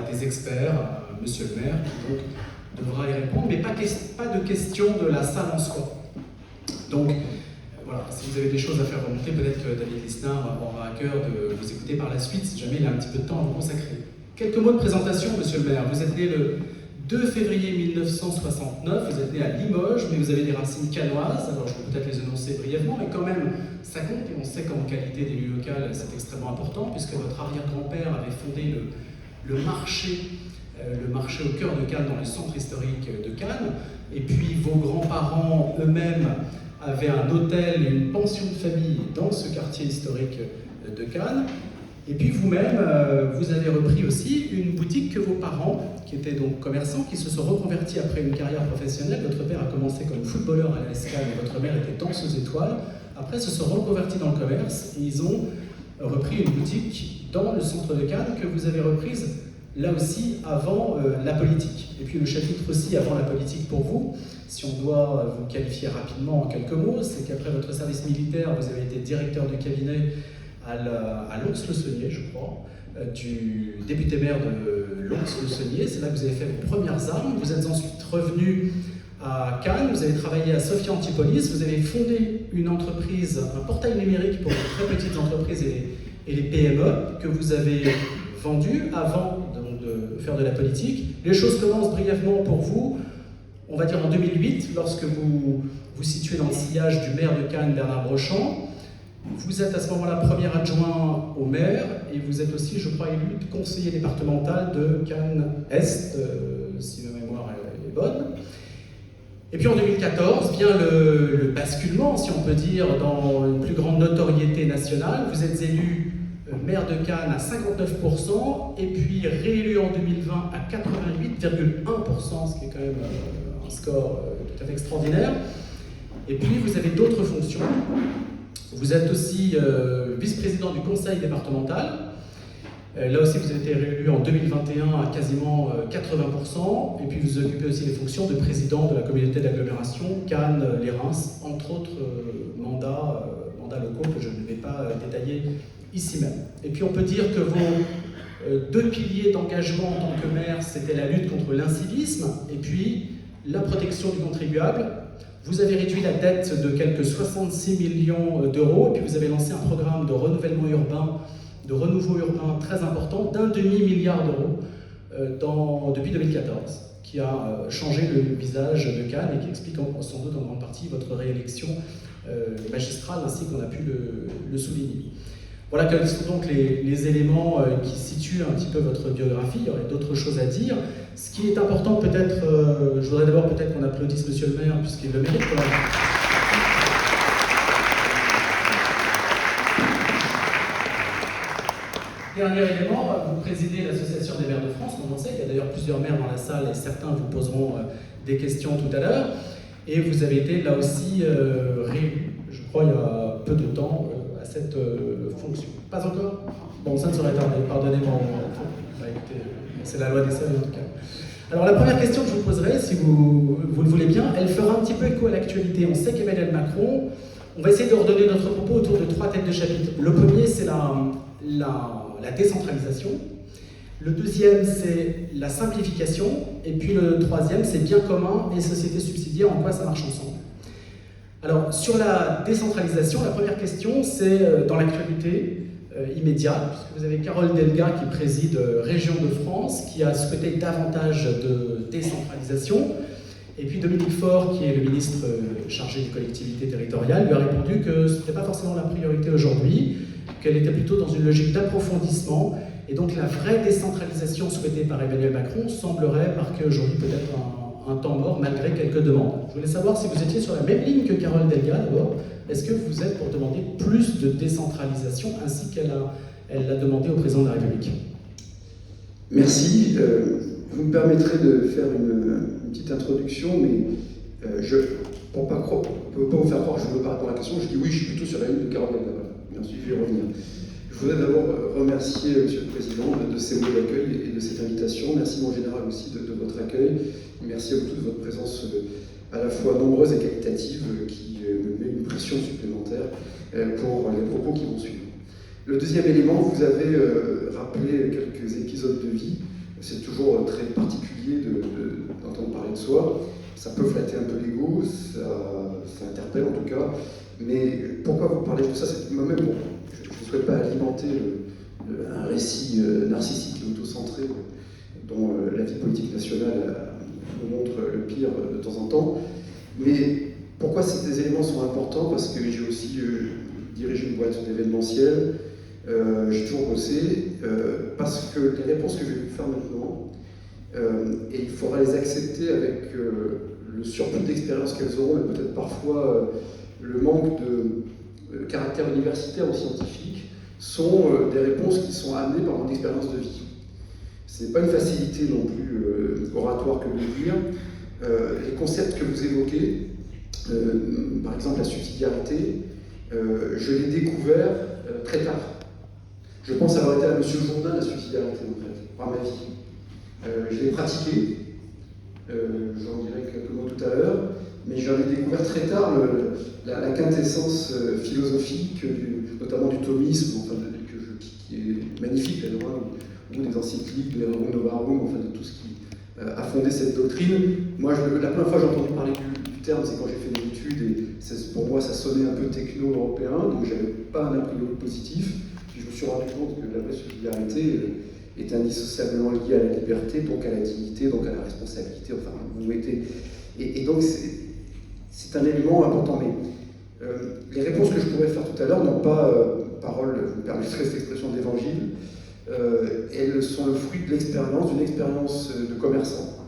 des experts, monsieur le maire, qui donc devra y répondre, mais pas de question de la salle en soi. Donc, voilà, si vous avez des choses à faire remonter, peut-être que David Lisnard aura à cœur de vous écouter par la suite, si jamais il a un petit peu de temps à vous consacrer. Quelques mots de présentation, monsieur le maire. Vous êtes né le 2 février 1969, vous êtes né à Limoges, mais vous avez des racines cannoises, alors je peux peut-être les énoncer brièvement, mais quand même, ça compte, et on sait qu'en qualité d'élu local, c'est extrêmement important, puisque votre arrière-grand-père avait fondé le marché au cœur de Cannes, dans le centre historique de Cannes, et puis vos grands-parents eux-mêmes avaient un hôtel et une pension de famille dans ce quartier historique de Cannes. Et puis vous-même, vous avez repris aussi une boutique que vos parents, qui étaient donc commerçants, qui se sont reconvertis après une carrière professionnelle. Votre père a commencé comme footballeur à l'AS Cannes et votre mère était danseuse étoile. Après, se sont reconvertis dans le commerce et ils ont repris une boutique dans le centre de Cannes que vous avez reprise là aussi avant la politique. Et puis le chapitre aussi avant la politique pour vous, si on doit vous qualifier rapidement en quelques mots, c'est qu'après votre service militaire, vous avez été directeur de cabinet à Lons-le-Saunier, je crois, du député maire de Lons-le-Saunier. C'est là que vous avez fait vos premières armes. Vous êtes ensuite revenu à Cannes, vous avez travaillé à Sophia Antipolis, vous avez fondé une entreprise, un portail numérique pour les très petites entreprises et les PME que vous avez vendu avant de faire de la politique. Les choses commencent brièvement pour vous, on va dire en 2008, lorsque vous vous situez dans le sillage du maire de Cannes, Bernard Brochant. Vous êtes à ce moment-là premier adjoint au maire et vous êtes aussi, je crois, élu conseiller départemental de Cannes-Est, si ma mémoire est bonne. Et puis en 2014 vient le basculement, si on peut dire, dans une plus grande notoriété nationale. Vous êtes élu maire de Cannes à 59% et puis réélu en 2020 à 88,1%, ce qui est quand même un score tout à fait extraordinaire. Et puis vous avez d'autres fonctions. Vous êtes aussi vice-président du conseil départemental. Là aussi, vous avez été réélu en 2021 à quasiment 80%. Et puis, vous occupez aussi les fonctions de président de la communauté d'agglomération Cannes-les-Reims, entre autres mandats locaux que je ne vais pas détailler ici même. Et puis, on peut dire que vos deux piliers d'engagement en tant que maire, c'était la lutte contre l'incivisme et puis la protection du contribuable. Vous avez réduit la dette de quelques 66 millions d'euros, et puis vous avez lancé un programme de renouvellement urbain, de renouveau urbain très important, d'1,5 milliard d'euros depuis 2014, qui a changé le visage de Cannes et qui explique sans doute en grande partie votre réélection magistrale, ainsi qu'on a pu le souligner. Voilà quels sont donc les éléments qui situent un petit peu votre biographie. Il y aurait d'autres choses à dire. Ce qui est important peut-être, je voudrais d'abord peut-être qu'on applaudisse monsieur le maire, puisqu'il le mérite. Dernier élément, vous présidez l'Association des maires de France, comme on sait, il y a d'ailleurs plusieurs maires dans la salle et certains vous poseront des questions tout à l'heure. Et vous avez été là aussi réélu, je crois, il y a peu de temps, à cette fonction. Pas encore? Bon, ça ne serait tardé, pardonnez-moi. Bah, écoutez, c'est la loi des séries en tout cas. Alors la première question que je vous poserai, si vous le voulez bien, elle fera un petit peu écho à l'actualité. On sait qu'Emmanuel Macron, on va essayer de redonner notre propos autour de 3 têtes de chapitre. Le premier, c'est la décentralisation. Le deuxième, c'est la simplification. Et puis le troisième, c'est bien commun et société subsidiaire, en quoi ça marche ensemble. Alors, sur la décentralisation, la première question, c'est dans l'actualité immédiate, puisque vous avez Carole Delga qui préside Région de France, qui a souhaité davantage de décentralisation. Et puis Dominique Faure, qui est le ministre chargé des collectivités territoriales, lui a répondu que ce n'était pas forcément la priorité aujourd'hui, qu'elle était plutôt dans une logique d'approfondissement. Et donc la vraie décentralisation souhaitée par Emmanuel Macron semblerait marquer aujourd'hui peut-être un temps mort malgré quelques demandes. Je voulais savoir si vous étiez sur la même ligne que Carole Delga d'abord. Est-ce que vous êtes pour demander plus de décentralisation ainsi qu'elle l'a demandé au président de la République? Merci. Vous me permettrez de faire une petite introduction, mais pour ne pas vous faire croire que je ne veux pas répondre à la question, je dis oui, je suis plutôt sur la ligne de Carole Delga. Et ensuite, je vais revenir. Je voudrais d'abord remercier Monsieur le Président de ces mots d'accueil et de cette invitation. Merci mon général aussi de votre accueil. Merci à vous tous de votre présence à la fois nombreuse et qualitative qui me met une pression supplémentaire pour les propos qui vont suivre. Le deuxième élément, vous avez rappelé quelques épisodes de vie C'est toujours très particulier d'entendre parler de soi. Ça peut flatter un peu l'ego, ça interpelle en tout cas. Mais pourquoi vous parlez de ça? C'est moi-même, bon, je ne souhaite pas alimenter un récit narcissique et autocentré dont la vie politique nationale nous montre le pire de temps en temps. Mais pourquoi ces éléments sont importants? Parce que j'ai aussi dirigé une boîte d'événementiel, j'ai toujours bossé, parce que les réponses que je vais vous faire maintenant, et il faudra les accepter avec le surplus d'expérience qu'elles auront, et peut-être parfois le manque de caractère universitaire ou scientifique, sont des réponses qui sont amenées par mon expérience de vie. Ce n'est pas une facilité non plus oratoire que de le dire. Les concepts que vous évoquez, par exemple la subsidiarité, je l'ai découvert très tard. Je pense avoir été à Monsieur Jourdain la subsidiarité en fait, par ma vie. Je l'ai pratiqué, j'en dirai quelques mots tout à l'heure, mais j'en ai découvert très tard la quintessence philosophique, notamment du thomisme, enfin, qui est magnifique d'ailleurs, ou des encycliques, de Rerum Novarum, enfin de tout ce qui a fondé cette doctrine. Moi, la première fois que j'ai entendu parler du terme, c'est quand j'ai fait des études, et pour moi ça sonnait un peu techno-européen, donc j'avais pas un a priori positif. Puis je me suis rendu compte que la vraie subsidiarité est indissociablement liée à la liberté, donc à la dignité, donc à la responsabilité, enfin vous mettez... Et donc c'est un élément important, mais les réponses que je pourrais faire tout à l'heure n'ont pas parole, vous me permettrez cette expression d'évangile, elles sont le fruit de l'expérience, d'une expérience de commerçant,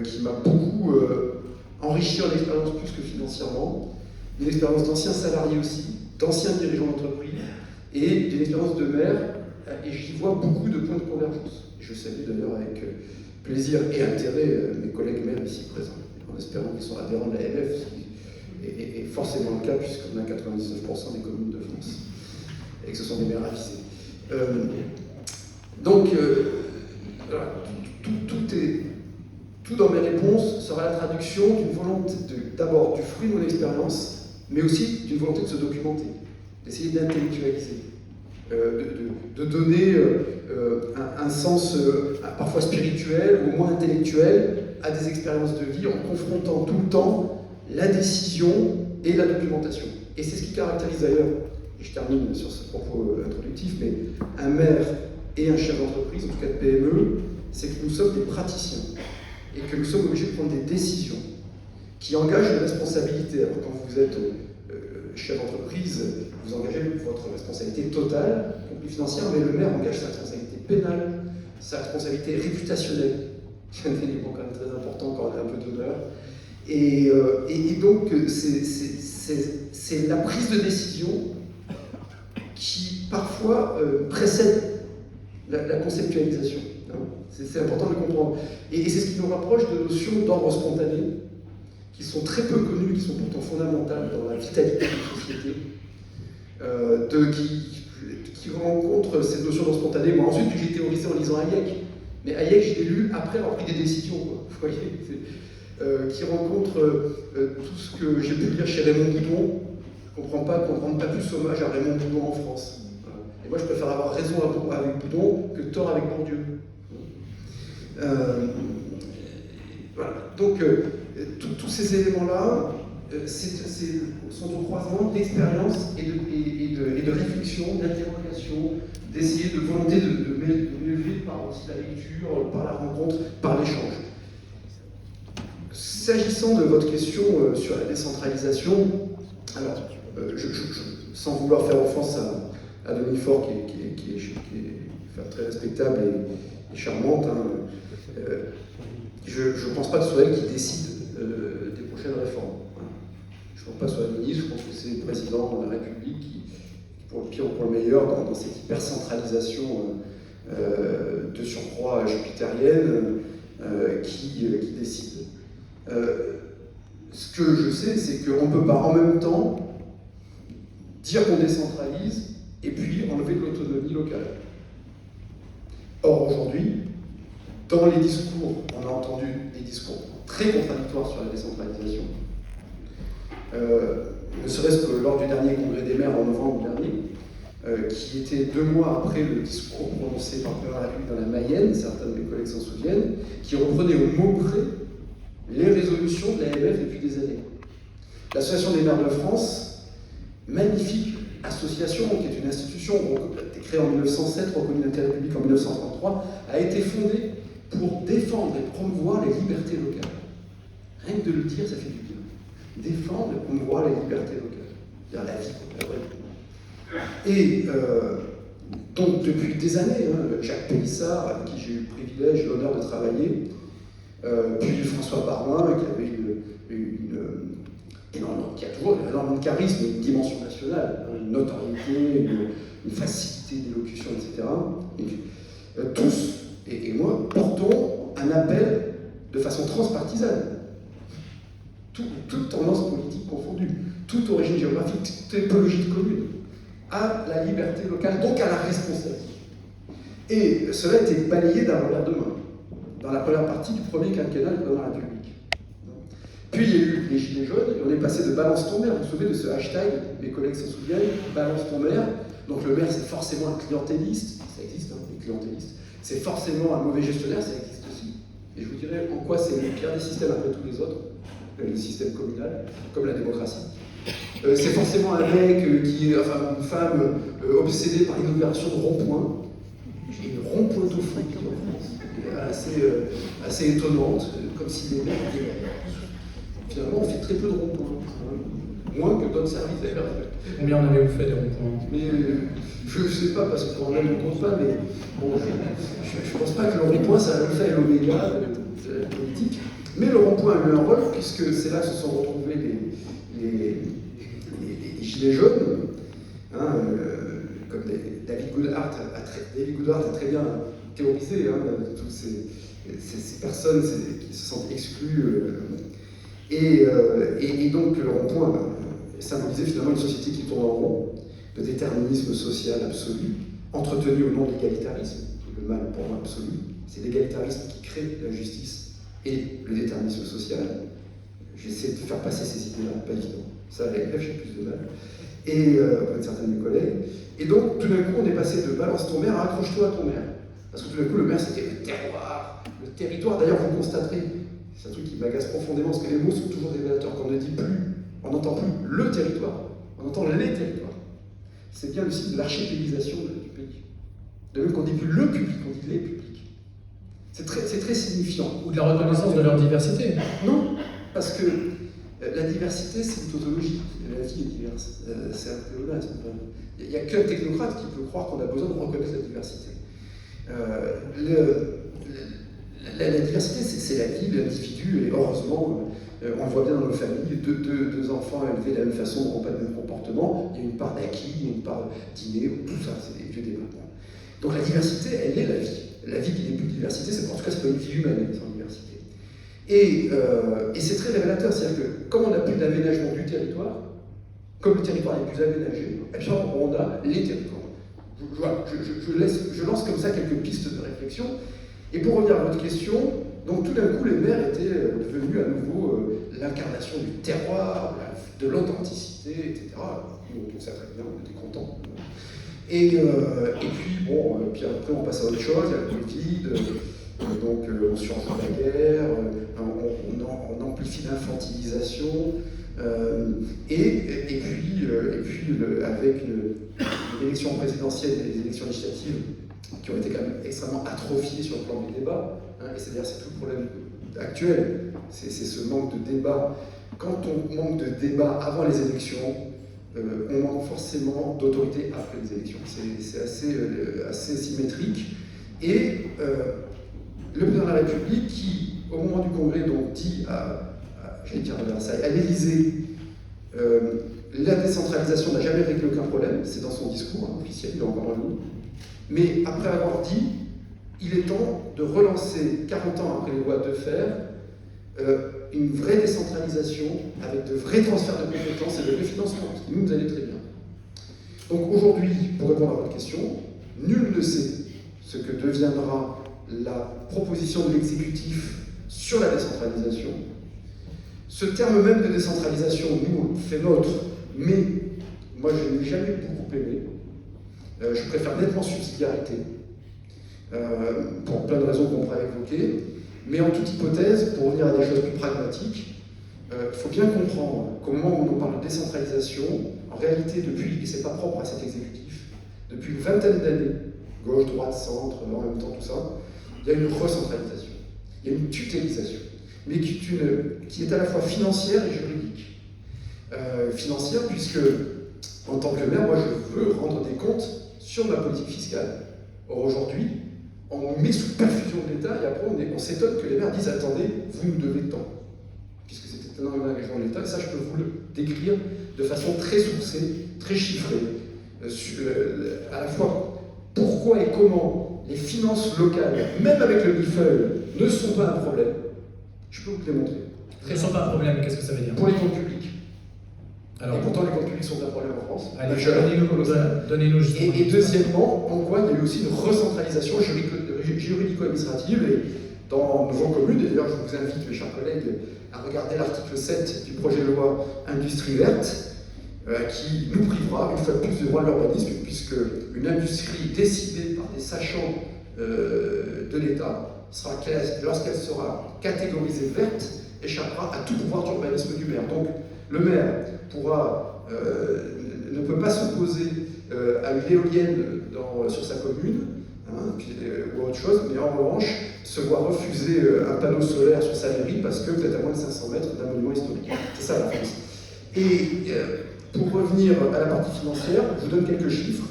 qui m'a beaucoup enrichi en expérience plus que financièrement, d'une expérience d'ancien salarié aussi, d'ancien dirigeant d'entreprise, et d'une expérience de maire, et j'y vois beaucoup de points de convergence. Je salue d'ailleurs avec plaisir et intérêt mes collègues maires ici présents, en espérant qu'ils sont adhérents de la LF, ce qui est forcément le cas puisqu'on a 99% des communes de France, et que ce sont des maires avisés. Donc, voilà, tout dans mes réponses sera la traduction d'une volonté, d'abord du fruit de mon expérience, mais aussi d'une volonté de se documenter, d'essayer d'intellectualiser, de donner un sens parfois spirituel ou au moins intellectuel à des expériences de vie en confrontant tout le temps la décision et la documentation. Et c'est ce qui caractérise d'ailleurs, et je termine sur ce propos introductif, mais un maire et un chef d'entreprise, en tout cas de PME, c'est que nous sommes des praticiens et que nous sommes obligés de prendre des décisions qui engagent une responsabilité. Alors quand vous êtes chef d'entreprise, vous engagez votre responsabilité totale, y compris financière, mais le maire engage sa responsabilité pénale, sa responsabilité réputationnelle, qui est un élément quand même très important quand on a un peu d'honneur. Et donc c'est la prise de décision qui parfois précède la conceptualisation. Hein. C'est important de le comprendre. Et c'est ce qui nous rapproche de notions d'ordre spontané, qui sont très peu connues, qui sont pourtant fondamentales dans la vitalité d'une société, qui rencontrent cette notion d'ordre spontané. Moi ensuite, j'ai théorisé en lisant Hayek, mais Hayek, je l'ai lu après avoir pris des décisions, quoi. Vous voyez, qui rencontre tout ce que j'ai pu lire chez Raymond Boudon. Je ne comprends pas qu'on ne rende pas plus hommage à Raymond Boudon en France. Et moi, je préfère avoir raison avec Boudon que tort avec Bourdieu. Voilà. Donc, tous ces éléments-là sont au croisement d'expérience et de réflexion, d'interrogation, d'essayer de volonté de m'élever par aussi la lecture, par la rencontre, par l'échange. S'agissant de votre question sur la décentralisation, alors, sans vouloir faire offense à Dominique Faure, qui est très respectable et charmante, hein, je ne pense pas que ce soit elle qui décide des prochaines réformes. Hein. Je ne pense pas que ce soit le ministre, je pense que c'est le président de la République qui pour le pire ou pour le meilleur, dans cette hypercentralisation de surcroît jupitérienne, qui décide. Ce que je sais, c'est qu'on ne peut pas en même temps dire qu'on décentralise et puis enlever de l'autonomie locale. Or, aujourd'hui, dans les discours, on a entendu des discours très contradictoires sur la décentralisation. Ne serait-ce que lors du dernier congrès des maires en novembre dernier, qui était 2 mois après le discours prononcé par le président de la République dans la Mayenne, certains de mes collègues s'en souviennent, qui reprenait au mot près les résolutions de l'AMF depuis des années. L'Association des maires de France, magnifique association, qui est une institution créée en 1907, reconnue d'intérêt public en 1933, a été fondée pour défendre et promouvoir les libertés locales. Rien que de le dire, ça fait du bien. Défendre et promouvoir les libertés locales. C'est-à-dire la vie, la vraie vie. Et donc, depuis des années, Jacques Pélissard, avec qui j'ai eu le privilège et l'honneur de travailler, puis François Baroin, qui avait qui a toujours énormément de charisme, une dimension nationale, une notoriété, une facilité d'élocution, etc. Et, tous, et moi, portons un appel de façon transpartisane. Toute tendance politique confondue, toute origine géographique, toute écologie commune, à la liberté locale, donc à la responsabilité. Et cela a été balayé d'un revers de main, dans la première partie du premier quinquennat du président de la République. Puis il y a eu les Gilets jaunes, et on est passé de balance ton maire. Vous vous souvenez de ce hashtag, mes collègues s'en souviennent, balance ton maire. Donc le maire, c'est forcément un clientéliste, ça existe, les clientélistes. C'est forcément un mauvais gestionnaire, ça existe aussi. Et je vous dirais en quoi c'est le pire des systèmes après tous les autres, le système communal, comme la démocratie. C'est forcément un mec enfin une femme obsédée par l'inauguration de rond-point. J'ai une rond-pointophonie en France, assez étonnante, comme si les mecs, finalement, on fait très peu de ronds-points, moins que d'autres services d'ailleurs. Combien en avez-vous fait des ronds-points? Mais je ne sais pas, parce qu'on ne compte pas, mais bon, je ne pense pas que le rond-point, ça a le fait l'oméga de la politique. Mais le rond-point a eu un rôle, puisque c'est là que se sont retrouvés les gilets jaunes, comme David Goodhart a très bien théorisé, toutes ces personnes qui se sentent exclues. Et donc le rond-point symbolisait finalement une société qui tourne en rond, de déterminisme social absolu, entretenu au nom de l'égalitarisme, le mal pour moi absolu. C'est l'égalitarisme qui crée l'injustice et le déterminisme social. J'essaie de faire passer ces idées-là, pas évident. Ça, à l'AMF, j'ai plus de mal. Et avec certains de mes collègues. Et donc, tout d'un coup, on est passé de balance ton maire à accroche-toi à ton maire. Parce que tout d'un coup, le maire, c'était le terroir, le territoire. D'ailleurs, vous constaterez, c'est un truc qui m'agace profondément, parce que les mots sont toujours révélateurs. Quand on ne dit plus, on n'entend plus le territoire, on entend les territoires. C'est bien le signe de l'archipélisation du pays. De même qu'on ne dit plus le public, on dit les publics. C'est très signifiant. Ou de la reconnaissance de leur diversité. Non, parce que la diversité, c'est une tautologie. La vie est diverse. C'est un théologisme. Il n'y a qu'un technocrate qui peut croire qu'on a besoin de reconnaître la diversité. La diversité, c'est la vie, l'individu, et heureusement, on le voit bien dans nos familles, deux enfants élevés de la même façon n'auront pas le même comportement, il y a une part d'acquis, il y a une part d'inné, tout ça, c'est des vieux débats. Donc la diversité, elle est la vie. La vie qui n'est plus de diversité, en tout cas, c'est pas une vie humaine sans diversité. Et c'est très révélateur, c'est-à-dire que comme on n'a plus d'aménagement du territoire, comme le territoire n'est plus aménagé, on a les territoires. Je lance comme ça quelques pistes de réflexion. Et pour revenir à votre question, donc tout d'un coup, les maires étaient devenus à nouveau l'incarnation du terroir, de l'authenticité, etc. On trouve ça très bien, on était contents. Et puis, bon, puis après on passe à autre chose, il y a le Covid, donc on surjoue la guerre, on amplifie l'infantilisation, et puis avec l'élection présidentielle et les élections législatives qui ont été quand même extrêmement atrophiées sur le plan du débat, et c'est-à-dire c'est tout le problème actuel, c'est ce manque de débat. Quand on manque de débat avant les élections, on manque forcément d'autorité après les élections. C'est assez symétrique. Et le président de la République, qui, au moment du Congrès, donc, dit j'allais dire à Versailles, à l'Élysée, la décentralisation n'a jamais réglé aucun problème, c'est dans son discours officiel, il est encore en ligne. Mais après avoir dit, il est temps de relancer, 40 ans après les lois de fer, une vraie décentralisation avec de vrais transferts de compétences et de vrais financements, ce qui nous allait très bien. Donc aujourd'hui, pour répondre à votre question, nul ne sait ce que deviendra la proposition de l'exécutif sur la décentralisation. Ce terme même de décentralisation, nous, fait nôtre, mais moi je n'ai jamais beaucoup aimé. Je préfère nettement subsidiarité, pour plein de raisons qu'on pourrait évoquer. Mais en toute hypothèse, pour revenir à des choses plus pragmatiques, il faut bien comprendre qu'au moment où on parle de décentralisation, en réalité, depuis, et c'est pas propre à cet exécutif, depuis une vingtaine d'années, gauche, droite, centre, en même temps tout ça, il y a une recentralisation, il y a une tutélisation, mais qui est à la fois financière et juridique. Financière puisque, en tant que maire, moi je veux rendre des comptes sur ma politique fiscale. Or aujourd'hui, on nous met sous perfusion de l'État et après on s'étonne que les maires disent attendez, vous nous devez tant. Puisque c'est énormément d'engagement de l'État, et ça je peux vous le décrire de façon très sourcée, très chiffrée, à la fois pourquoi et comment les finances locales, même avec le millefeuille, ne sont pas un problème. Je peux vous le démontrer. Ne sont pas un problème, qu'est-ce que ça veut dire? Pour les comptes publics. Alors, et pourtant, les comptes publics sont un problème en France. Allez, donnez-nous justement. Et deuxièmement, en quoi il y a eu aussi une recentralisation juridico-administrative et dans nos communes. Et d'ailleurs, je vous invite, mes chers collègues, à regarder l'article 7 du projet de loi Industrie verte, qui nous privera une fois de plus du droit de l'urbanisme, puisque une industrie décidée par des sachants de l'État, lorsqu'elle sera catégorisée verte, échappera à tout pouvoir d'urbanisme du maire. Donc, le maire ne peut pas s'opposer à une éolienne sur sa commune, ou autre chose, mais en revanche, se voit refuser un panneau solaire sur sa mairie parce que vous êtes à moins de 500 mètres d'un monument historique. C'est ça la France. Et pour revenir à la partie financière, je vous donne quelques chiffres.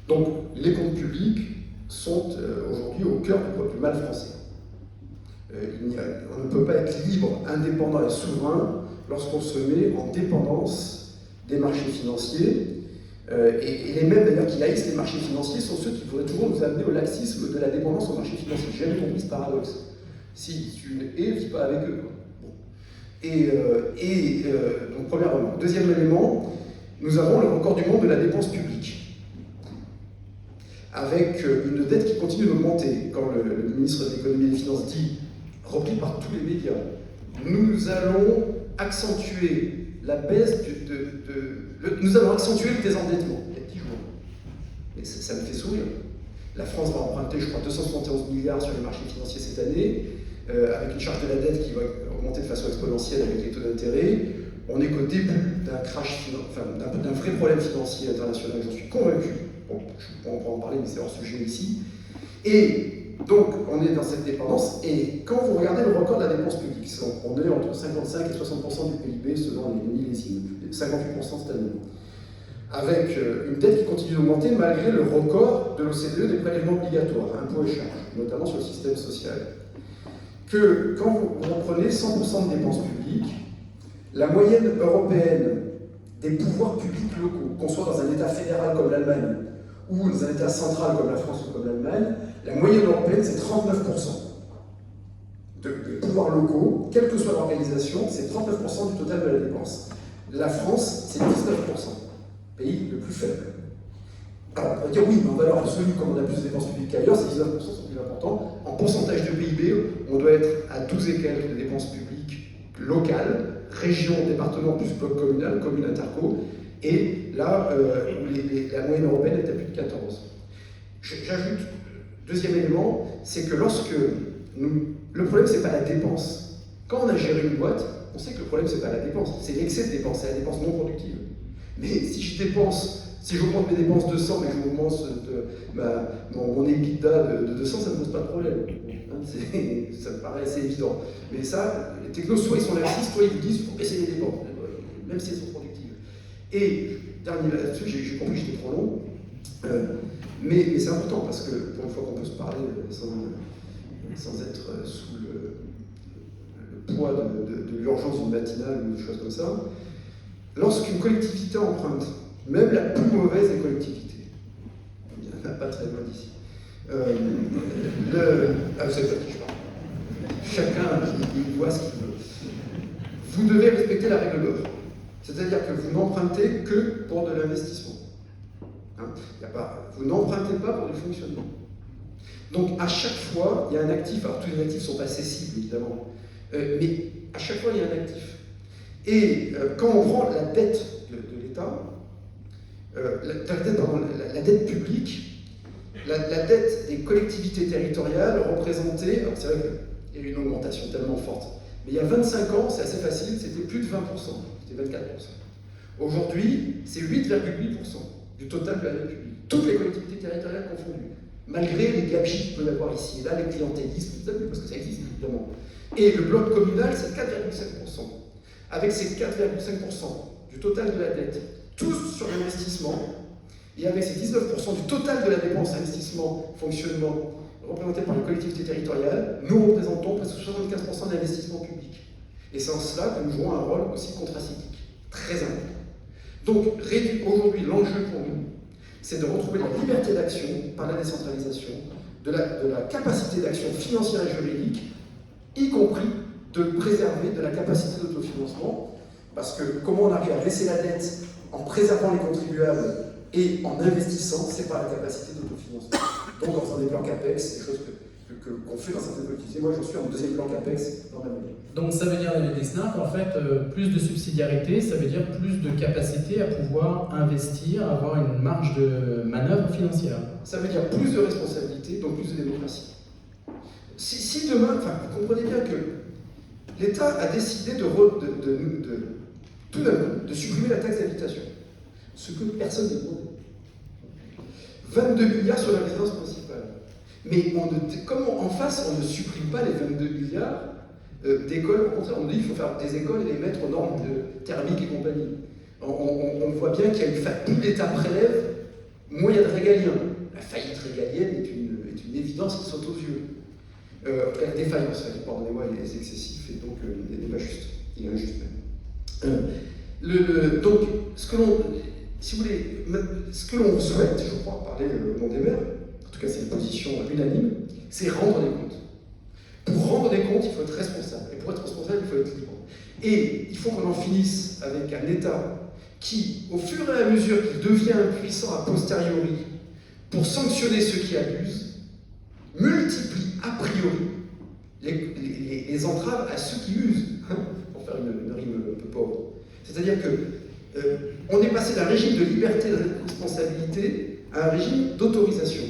Donc, les comptes publics sont aujourd'hui au cœur du mal français. On ne peut pas être libre, indépendant et souverain lorsqu'on se met en dépendance des marchés financiers. Et les mêmes d'ailleurs qui haïssent les marchés financiers sont ceux qui voudraient toujours nous amener au laxisme de la dépendance aux marchés financiers. J'ai jamais compris ce paradoxe. Si tu es, vis pas avec eux. Bon. Donc, premièrement. Deuxième élément, nous avons le record du monde de la dépense publique, avec une dette qui continue d'augmenter. Quand le ministre de l'économie et des finances dit, repris par tous les médias, nous allons accentuer la baisse nous allons accentuer le désendettement. Il y a 10 jours. Et ça me fait sourire. La France va emprunter, je crois, 271 milliards sur les marchés financiers cette année, avec une charge de la dette qui va augmenter de façon exponentielle avec les taux d'intérêt. On est qu'au début d'un crash, d'un vrai problème financier international, j'en suis convaincu. Bon, on peut en parler, mais c'est hors sujet ici. Et donc, on est dans cette dépendance, et quand vous regardez le record de la dépense publique, on est entre 55 et 60% du PIB selon les millésimes, 58% cette année, avec une dette qui continue d'augmenter malgré le record de l'OCDE des prélèvements obligatoires, impôts et charges, notamment sur le système social. Que quand vous reprenez 100% de dépenses publiques, la moyenne européenne des pouvoirs publics locaux, qu'on soit dans un État fédéral comme l'Allemagne, ou dans un État central comme la France ou comme l'Allemagne, la moyenne européenne c'est 39%. De pouvoirs locaux, quelle que soit l'organisation, c'est 39% du total de la dépense. La France, c'est 19%, pays le plus faible. Alors, on va dire oui, mais en valeur absolue, comme on a plus de dépenses publiques qu'ailleurs, ces 19% sont plus importants. En pourcentage de PIB, on doit être à 12 et quelques de dépenses publiques locales, région, département, plus bloc communal, commune interco, et là, la moyenne européenne est à plus de 14. J'ajoute, deuxième élément, c'est que le problème, c'est pas la dépense. Quand on a géré une boîte, on sait que le problème, c'est pas la dépense, c'est l'excès de dépense, c'est la dépense non productive. Mais si j'augmente mes dépenses de 100 mais que j'augmente mon EBITDA de 200, ça ne me pose pas de problème. Ça me paraît assez évident. Mais ça, les technos, soit ils sont laxistes, soit ils vous disent qu'il faut baisser les dépenses, même si elles sont productives. Et, dernier là-dessus, j'ai compris que j'étais trop long, mais c'est important parce que, pour une fois qu'on peut se parler sans être sous le poids de l'urgence d'une matinale ou des choses comme ça, lorsqu'une collectivité emprunte, même la plus mauvaise des collectivités, il n'y en a pas très loin d'ici, vous savez pas de qui je parle, chacun il voit ce qu'il veut, vous devez respecter la règle d'or. C'est-à-dire que vous n'empruntez que pour de l'investissement. Vous n'empruntez pas pour du fonctionnement. Donc à chaque fois, il y a un actif. Alors tous les actifs ne sont pas cessibles, évidemment. Mais à chaque fois, il y a un actif. Et quand on prend la dette de l'État, la dette publique, la dette des collectivités territoriales représentait, alors c'est vrai qu'il y a eu une augmentation tellement forte, mais il y a 25 ans, c'est assez facile, c'était plus de 20%, c'était 24%. Aujourd'hui, c'est 8,8% du total de la dette publique, toutes les collectivités territoriales confondues, malgré les gabegies qu'il peut y avoir ici et là, les clientélismes, parce que ça existe évidemment. Et le bloc communal, c'est 4,5%. Avec ces 4,5% du total de la dette, tous sur l'investissement, et avec ces 19% du total de la dépense investissement, fonctionnement, représenté par les collectivités territoriales, nous représentons presque 75% d'investissement public. Et c'est en cela que nous jouons un rôle aussi contracyclique, très important. Donc, aujourd'hui, l'enjeu pour nous, c'est de retrouver la liberté d'action par la décentralisation, de la capacité d'action financière et juridique, y compris de préserver de la capacité d'autofinancement, parce que comment on arrive à baisser la dette en préservant les contribuables et en investissant, c'est par la capacité d'autofinancement. Donc en faisant des plans CAPEX, des choses qu'on fait dans certaines collectivités. Moi, je suis en deuxième plan CAPEX dans ma ville. Donc ça veut dire, David Lisnard, qu'en fait, plus de subsidiarité, ça veut dire plus de capacité à pouvoir investir, avoir une marge de manœuvre financière. Ça veut dire plus de responsabilité, donc plus de démocratie. Si demain, vous comprenez bien que l'État a décidé tout d'un coup de supprimer la taxe d'habitation, ce que personne ne demande. 22 milliards sur la résidence principale. Mais comme en face, on ne supprime pas les 22 milliards d'écoles, au contraire, on dit qu'il faut faire des écoles et les mettre aux normes thermiques et compagnie. On voit bien qu'il y a une faillite. Plus l'État prélève, moins il y a de régalien. La faillite régalienne est une évidence qui saute aux yeux. La défaillance, pardonnez-moi, il est excessif et donc il n'est pas juste. Il est injuste même. Donc, si vous voulez, ce que l'on souhaite, je crois, parler au nom des maires, en tout cas c'est une position unanime, c'est rendre des comptes. Pour rendre des comptes, il faut être responsable. Et pour être responsable, il faut être libre. Et il faut qu'on en finisse avec un État qui, au fur et à mesure qu'il devient impuissant a posteriori pour sanctionner ceux qui abusent, multiplie a priori les entraves à ceux qui usent, pour faire une rime un peu pauvre. C'est-à-dire que on est passé d'un régime de liberté et de responsabilité à un régime d'autorisation.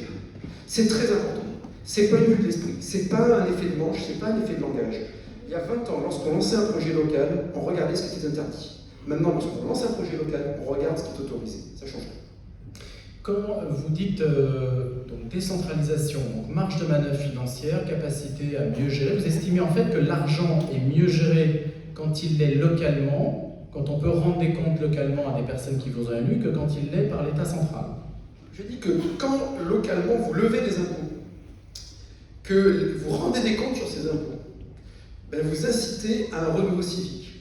C'est très important. C'est pas une vue de l'esprit, c'est pas un effet de manche, c'est pas un effet de langage. Il y a 20 ans, lorsqu'on lançait un projet local, on regardait ce qui était interdit. Maintenant, lorsqu'on lance un projet local, on regarde ce qui est autorisé. Ça change tout. Quand vous dites donc décentralisation, donc marge de manœuvre financière, capacité à mieux gérer, vous estimez en fait que l'argent est mieux géré quand il l'est localement, quand on peut rendre des comptes localement à des personnes qui vous ont élu, que quand il l'est par l'État central? Je dis que quand localement vous levez des impôts, que vous rendez des comptes sur ces impôts, ben vous incitez à un renouveau civique.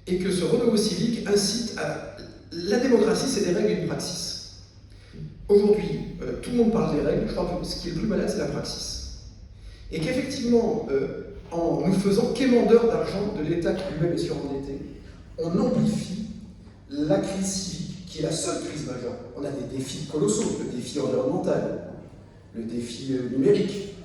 Et que ce renouveau civique incite à... La démocratie, c'est des règles et une praxis. Aujourd'hui, tout le monde parle des règles, je crois que ce qui est le plus malade, c'est la praxis. Et qu'effectivement, en nous faisant quémandeurs d'argent de l'État qui lui-même est surendetté, on amplifie la crise civique, qui est la seule crise majeure. On a des défis colossaux, le défi environnemental, le défi numérique,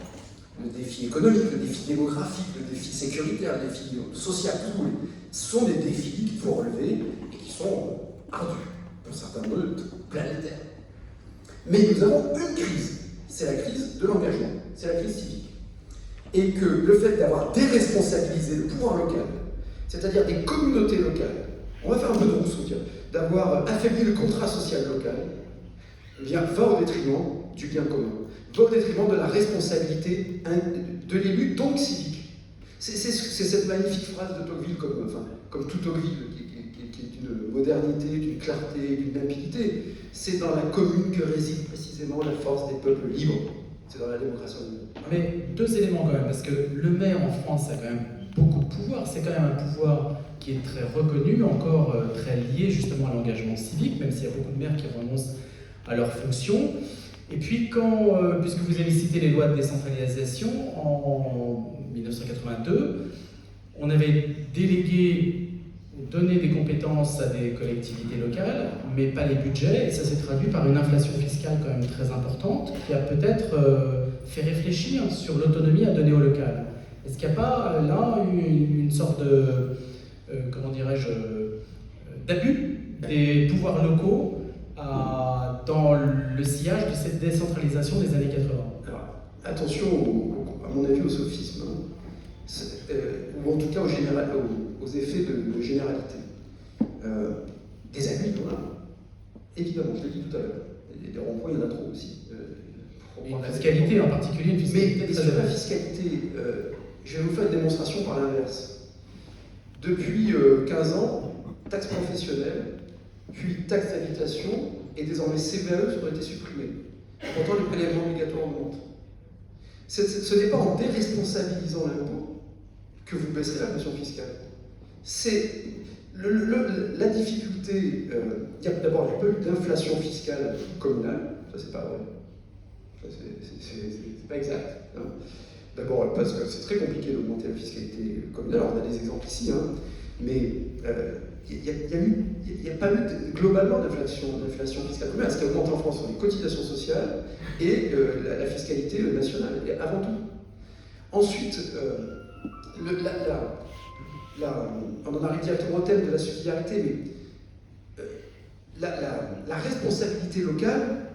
le défi économique, le défi démographique, le défi sécuritaire, le défi social, tout. Ce sont des défis qu'il faut relever et qui sont ardus, pour certains d'eux planétaires. Mais nous avons une crise, c'est la crise de l'engagement, c'est la crise civique. Et que le fait d'avoir déresponsabilisé le pouvoir local, c'est-à-dire des communautés locales, on va faire un peu de Rousseau, d'avoir affaibli le contrat social local, va au détriment du bien commun, va au détriment de la responsabilité de l'élu, donc civique. C'est cette magnifique phrase de Tocqueville, comme tout Tocqueville, qui est d'une modernité, d'une clarté, d'une limpidité. C'est dans la commune que réside précisément la force des peuples libres. C'est dans la démocratie. Mais deux éléments quand même, parce que le maire en France a quand même beaucoup de pouvoir. C'est quand même un pouvoir qui est très reconnu, encore très lié justement à l'engagement civique, même s'il y a beaucoup de maires qui renoncent à leurs fonctions. Et puis puisque vous avez cité les lois de décentralisation, en 1982, on avait donné des compétences à des collectivités locales, mais pas les budgets, et ça s'est traduit par une inflation fiscale quand même très importante, qui a peut-être fait réfléchir sur l'autonomie à donner au local. Est-ce qu'il n'y a pas là une sorte de, comment dirais-je, d'abus des pouvoirs locaux dans le sillage de cette décentralisation des années 80. Alors, attention, à mon avis, au sophisme, ou en tout cas aux effets de généralité. Des abus, il y en a. Évidemment, je l'ai dit tout à l'heure. Des ronds-points, il y en a trop aussi. Et une fiscalité en particulier, une fiscalité mais très sur la élevée. fiscalité, je vais vous faire une démonstration par l'inverse. Depuis 15 ans, taxe professionnelle, puis taxe d'habitation, et désormais CVAE ont été supprimés. Pourtant, le prélèvement obligatoire augmente. Ce n'est pas en déresponsabilisant l'impôt que vous baisserez la pression fiscale. C'est la difficulté. D'abord, il n'y a pas eu d'inflation fiscale communale, ça c'est pas vrai. C'est pas exact. Hein. D'abord, parce que c'est très compliqué d'augmenter la fiscalité communale. Alors, on a des exemples ici, hein, mais il n'y a pas eu globalement d'inflation fiscale communale. Ce qui augmente en France sont les cotisations sociales et la fiscalité nationale, et avant tout. Ensuite, on en arrive directement au thème de la subsidiarité, mais la responsabilité locale,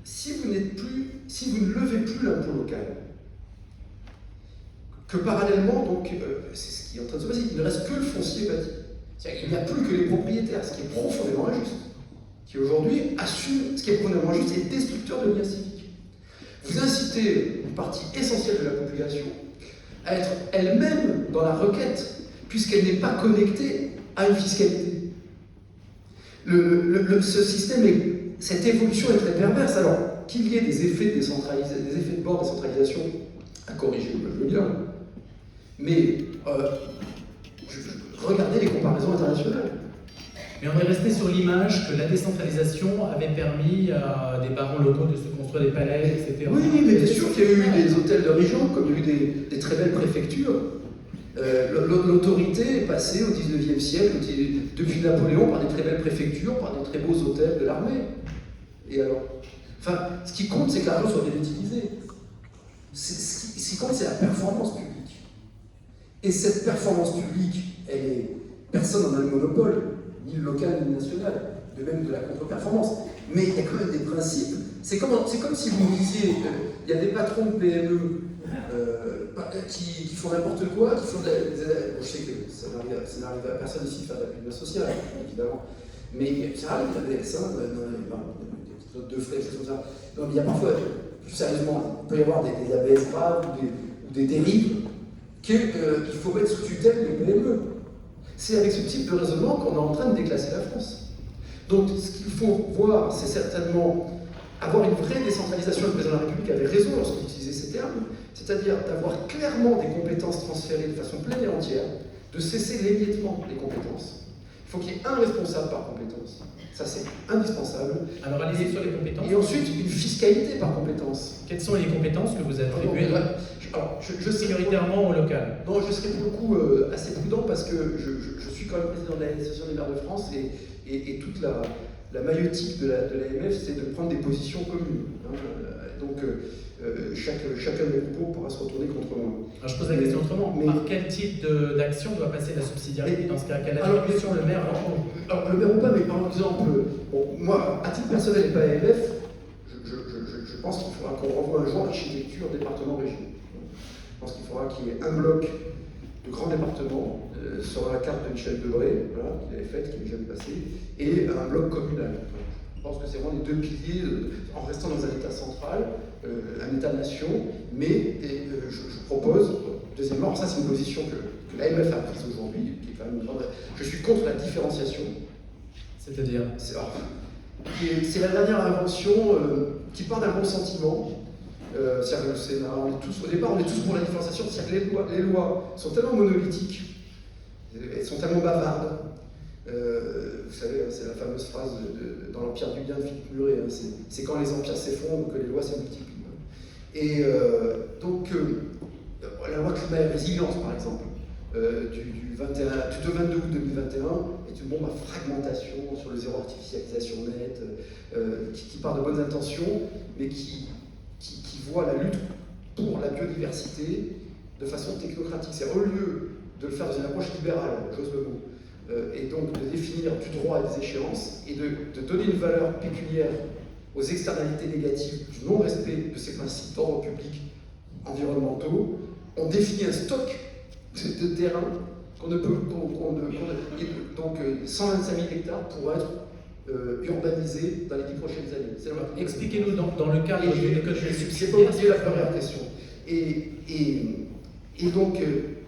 si vous ne levez plus l'impôt local, que parallèlement, donc, c'est ce qui est en train de se passer, il ne reste que le foncier bâti. C'est-à-dire qu'il n'y a plus que les propriétaires, ce qui est profondément injuste, qui aujourd'hui assume ce qui est profondément injuste et destructeur de liens civiques. Vous incitez une partie essentielle de la population à être elle-même dans la requête, puisqu'elle n'est pas connectée à une fiscalité. Ce système, cette évolution est très perverse. Alors, qu'il y ait des effets de bord de décentralisation à corriger, je veux bien. Mais regardez les comparaisons internationales. Mais on est resté sur l'image que la décentralisation avait permis à des barons locaux de se construire des palais, etc. Oui, mais bien sûr qu'il y a eu des hôtels de région, comme il y a eu des très belles préfectures. L'autorité est passée au XIXe siècle, depuis Napoléon, par des très belles préfectures, par des très beaux hôtels de l'armée. Et alors, enfin, ce qui compte, c'est que l'argent soit bien utilisé. Ce qui compte, c'est la performance publique. Et cette performance publique, personne n'en a le monopole, ni le local, ni le national, de même de la contre-performance. Mais il y a quand même des principes. C'est comme si vous me disiez, il y a des patrons de PME qui font n'importe quoi, qui font je sais que ça n'arrive à personne ici de faire de la pub sociale, évidemment. Mais ça arrive, la DS1, des notes de frais, des choses comme ça. Non, mais il y a parfois, plus sérieusement, il peut y avoir des ABS graves ou des dérives qu'il faut mettre sous tutelle les PME. C'est avec ce type de raisonnement qu'on est en train de déclasser la France. Donc, ce qu'il faut voir, c'est certainement avoir une vraie décentralisation. Le président de la République avait raison lorsqu'il utilisait ces termes, c'est-à-dire d'avoir clairement des compétences transférées de façon pleine et entière, de cesser l'émiettement des compétences. Il faut qu'il y ait un responsable par compétence. Ça, c'est indispensable. Alors, allez-y sur les compétences. Et ensuite, une fiscalité par compétence. Quelles sont les compétences que vous attribuez prioritairement au local? Non, je serai pour le coup assez prudent parce que je suis quand même président de l'Association des maires de France et toute la maïotique de l'AMF, c'est de prendre des positions communes. Hein. Donc, chacun des propos pourra se retourner contre moi. Alors, je pose la question autrement. Par quel type d'action doit passer la subsidiarité dans ce cas? Quelle attribution le maire? Alors, le maire ou pas, mais par exemple, moi, à titre personnel et pas AMF, je pense qu'il faudra qu'on revoie un jour l'architecture département-région. Je pense qu'il faudra qu'il y ait un bloc de grands départements sur la carte de Michel Debré, voilà, qu'il avait faite, qui n'est jamais passé, et un bloc communal. Je pense que c'est vraiment les deux piliers, en restant dans un État central, un État-nation, mais je propose, deuxièmement, alors ça c'est une position que l'AMF a prise aujourd'hui, qui est quand même une grande... Je suis contre la différenciation. C'est-à-dire c'est la dernière invention qui part d'un bon sentiment. C'est-à-dire que le Sénat, au départ, on est tous pour la différenciation, c'est-à-dire que les lois sont tellement monolithiques, elles sont tellement bavardes. Vous savez, c'est la fameuse phrase dans l'Empire du bien de Philippe Muret, hein, c'est quand les empires s'effondrent que les lois se multiplient. Et donc, la loi climat et résilience, par exemple, du 22 août 2021, est une bombe à fragmentation sur le zéro artificialisation nette, qui part de bonnes intentions, mais qui voit la lutte pour la biodiversité de façon technocratique. C'est au lieu de le faire dans une approche libérale, j'ose le mot, et donc de définir du droit et des échéances, et de donner une valeur pécuniaire aux externalités négatives du non-respect de ces principes d'ordre public environnementaux. On définit un stock de terrain qu'on ne peut, donc 125 000 hectares pour être urbanisés dans les 10 prochaines années. Expliquez-nous dans le cadre de l'économie C'est subsidiaire. pas oublier la première question. Et donc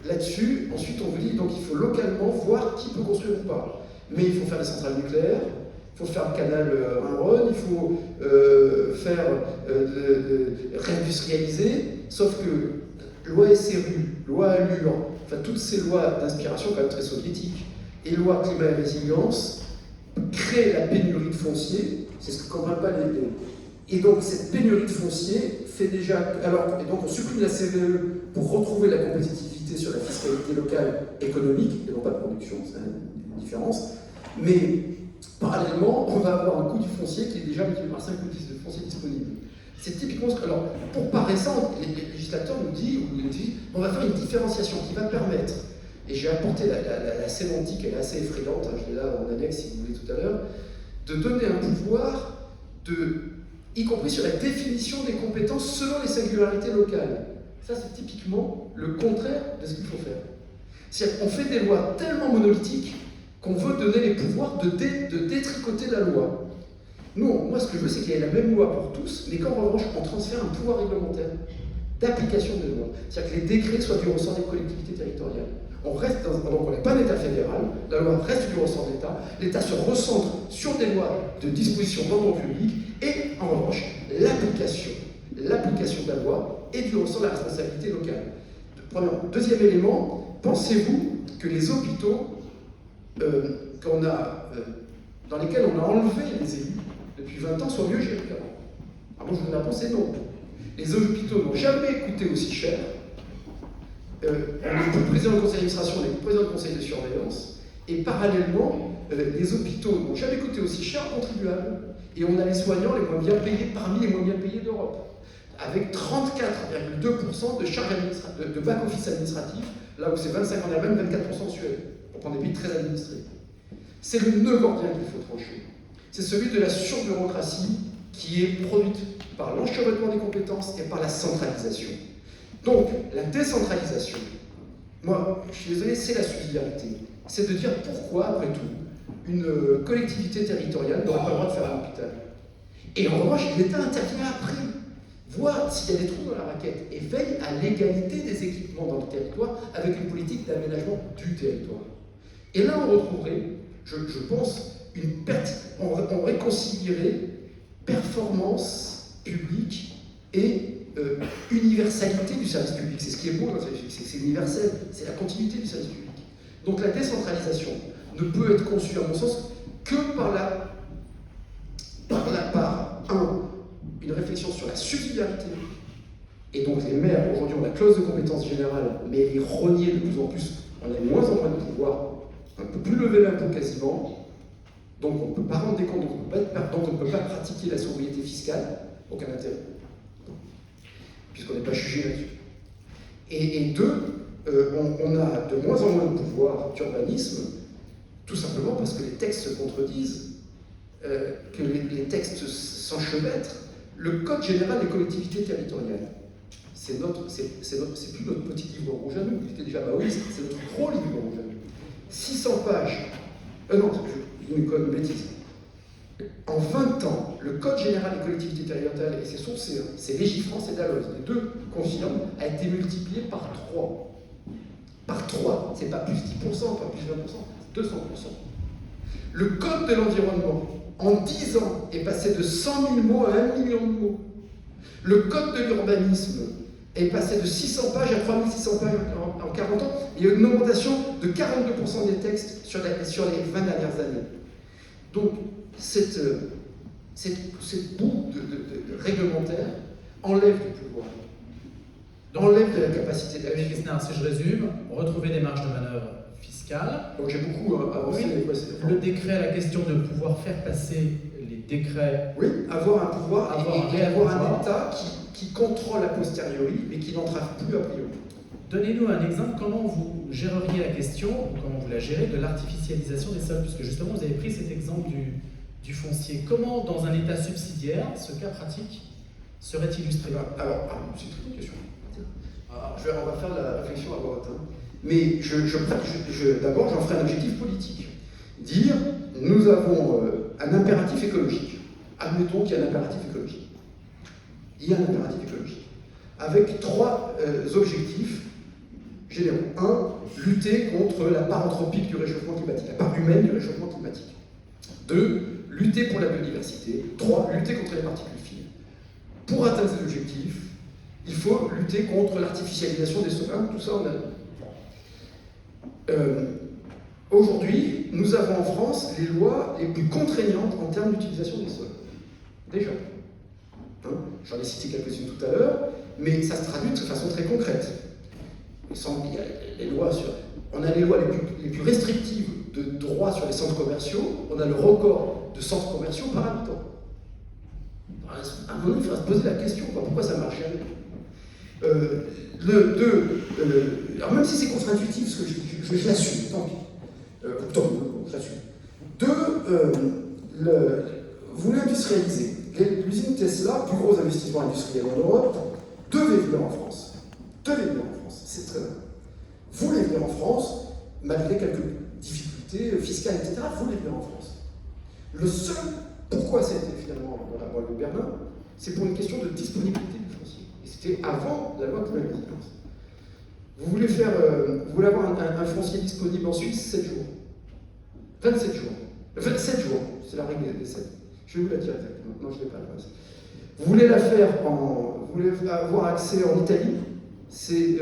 là-dessus, ensuite on vous dit donc il faut localement voir qui peut construire ou pas. Mais il faut faire des centrales nucléaires, il faut faire le canal Rhône, il faut réindustrialiser, sauf que loi SRU, loi Allure, enfin toutes ces lois d'inspiration quand même très soviétique, et loi climat et résilience, créent la pénurie de foncier, c'est ce que ne comprennent pas les... Et donc cette pénurie de foncier fait déjà... Alors, et donc on supprime la CVE pour retrouver la compétitivité sur la fiscalité locale économique, et non pas de production, c'est une différence. Mais parallèlement, on va avoir un coût du foncier qui est déjà multiplié par 5 ou 10 de foncier disponible. C'est typiquement ce que... Alors, pour pas récent, les législateurs nous disent, on va faire une différenciation qui va permettre, et j'ai apporté la sémantique, elle est assez effrayante, hein, je l'ai là en annexe si vous voulez tout à l'heure, de donner un pouvoir, y compris sur la définition des compétences selon les singularités locales. Ça, c'est typiquement le contraire de ce qu'il faut faire. C'est-à-dire qu'on fait des lois tellement monolithiques qu'on veut donner les pouvoirs de détricoter la loi. Nous, moi, ce que je veux, c'est qu'il y ait la même loi pour tous, mais qu'en revanche, on transfère un pouvoir réglementaire d'application des lois. C'est-à-dire que les décrets soient du ressort des collectivités territoriales. On reste donc on n'est pas un État fédéral, la loi reste du ressort de l'État, l'État se recentre sur des lois de disposition d'ordre public, et en revanche, l'application de la loi est du ressort de la responsabilité locale. Deuxième élément, pensez-vous que les hôpitaux dans lesquels on a enlevé les élus depuis 20 ans soient mieux gérés qu'avant? Ah, moi je vous donne la réponse, c'est non. Les hôpitaux n'ont jamais coûté aussi cher. On n'est plus président du conseil d'administration, on est président du conseil de surveillance, et parallèlement, les hôpitaux n'ont jamais coûté aussi cher aux contribuables, et on a les soignants les moins bien payés parmi les moins bien payés d'Europe, avec 34,2% de charges de back-office administratif, là où c'est 25 en Allemagne, 24% en Suède, pour prendre des pays très administrés. C'est le nœud gordien qu'il faut trancher. C'est celui de la surbureaucratie qui est produite par l'enchevêtrement des compétences et par la centralisation. Donc, la décentralisation, moi, je suis désolé, c'est la subsidiarité. C'est de dire pourquoi, après tout, une collectivité territoriale n'aurait pas le droit de faire un hôpital. Et en revanche, l'État intervient après, voit s'il y a des trous dans la raquette, et veille à l'égalité des équipements dans le territoire avec une politique d'aménagement du territoire. Et là, on retrouverait, je pense, on réconcilierait performance publique et universalité du service public. C'est ce qui est beau dans le service public, c'est que c'est universel, c'est la continuité du service public. Donc la décentralisation ne peut être conçue, à mon sens, que par une réflexion sur la subsidiarité. Et donc les maires, aujourd'hui, ont la clause de compétence générale, mais elle est reniée de plus en plus. On a de moins en moins de pouvoir, on ne peut plus lever l'impôt quasiment, donc on ne peut pas rendre des comptes, donc on ne peut pas pratiquer la sobriété fiscale, aucun intérêt, puisqu'on n'est pas jugé là-dessus. Et deux, on a de moins en moins de pouvoir d'urbanisme, tout simplement parce que les textes se contredisent, que les textes s'enchevêtrent. Le Code général des collectivités territoriales, c'est plus notre petit livre rouge à nous, il était déjà maoïste, c'est notre gros livre rouge à nous. 600 pages. Non, je dis une bêtise. En 20 ans, le Code général des collectivités territoriales et ses sources, c'est Légifrance et Dalloz, les deux confirment, a été multiplié par 3. Par 3, c'est pas plus 10%, pas plus 20%, 200%. Le Code de l'environnement, en 10 ans, est passé de 100 000 mots à 1 million de mots. Le Code de l'urbanisme est passé de 600 pages à 3600 pages en 40 ans. Il y a eu une augmentation de 42% des textes sur les 20 dernières années. Donc, cette boue de réglementaire enlève du pouvoir, enlève de la capacité d'action. Si je résume, retrouver des marges de manœuvre fiscales. Donc j'ai beaucoup avancé. Oui, le décret, la question de pouvoir faire passer les décrets. Oui, avoir un pouvoir, avoir un État qui contrôle a posteriori, mais qui n'entrave plus a priori. Donnez-nous un exemple, comment vous géreriez la question, ou comment vous la gérez, de l'artificialisation des sols, puisque justement vous avez pris cet exemple du foncier. Comment, dans un état subsidiaire, ce cas pratique serait illustré? Alors, c'est une très bonne question. Alors, on va faire la réflexion à voix haute. Mais d'abord, j'en ferai un objectif politique. Dire, nous avons un impératif écologique. Admettons qu'il y a un impératif écologique. Il y a un impératif écologique. Avec trois objectifs généraux. Un, lutter contre la part anthropique du réchauffement climatique, la part humaine du réchauffement climatique. Deux, lutter pour la biodiversité. Trois, lutter contre les particules fines. Pour atteindre ces objectifs, il faut lutter contre l'artificialisation des sols. Tout ça, on a... Aujourd'hui, nous avons en France les lois les plus contraignantes en termes d'utilisation des sols. Déjà. J'en ai cité quelques-unes tout à l'heure, mais ça se traduit de façon très concrète. On a les lois les plus restrictives de droit sur les centres commerciaux, on a le record de centres commerciaux par habitant. À un moment donné, il faudra se poser la question, pourquoi ça marche jamais. Alors même si c'est contre-intuitif, ce que je l'assume, tant pis. Je l'assume. Vous l'industrialisez. L'usine Tesla, plus gros investissement industriel en Europe, devait venir en France. C'est très bien. Vous voulez venir en France, malgré quelques difficultés fiscales, etc., vous voulez venir en France. Le seul, pourquoi c'était finalement dans la banlieue de Berlin, c'est pour une question de disponibilité du foncier. Et c'était avant la loi de la résidence. Vous voulez avoir un foncier disponible en Suisse 7 jours. 27 jours. 27 jours, c'est la règle des 7. Je vais vous la dire exactement. Non, je ne l'ai pas la base. Vous voulez vous voulez avoir accès en Italie, c'est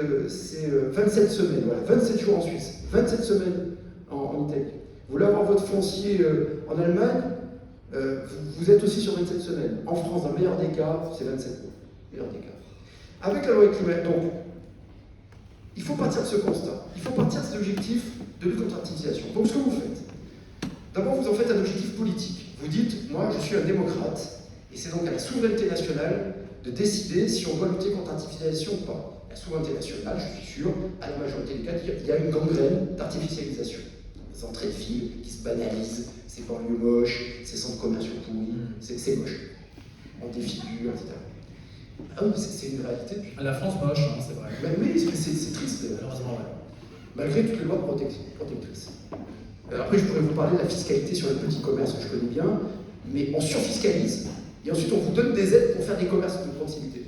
27 semaines, voilà, 27 jours en Suisse, 27 semaines en Italie. Vous voulez avoir votre foncier en Allemagne, vous êtes aussi sur 27 semaines. En France, dans le meilleur des cas, c'est 27 mois. Meilleur des cas. Avec la loi climatique, donc, il faut partir de ce constat. Il faut partir de cet objectif de lutte contre l'artificialisation. Donc, ce que vous faites, d'abord, vous en faites un objectif politique. Vous dites, moi, je suis un démocrate, et c'est donc à la souveraineté nationale de décider si on doit lutter contre l'artificialisation ou pas. La souveraineté nationale, je suis sûr, à la majorité des cas, il y a une gangrène d'artificialisation. Des entrées de fil qui se banalisent, ces banlieues moches, ces centres commerciaux pourris, c'est moche. On défigure, etc. Ah oui, c'est une réalité. La France moche, hein, c'est vrai. Mais c'est triste, malheureusement, ouais. Malgré toutes les lois protectrices. Après, je pourrais vous parler de la fiscalité sur les petits commerces que je connais bien, mais on surfiscalise, et ensuite on vous donne des aides pour faire des commerces de proximité.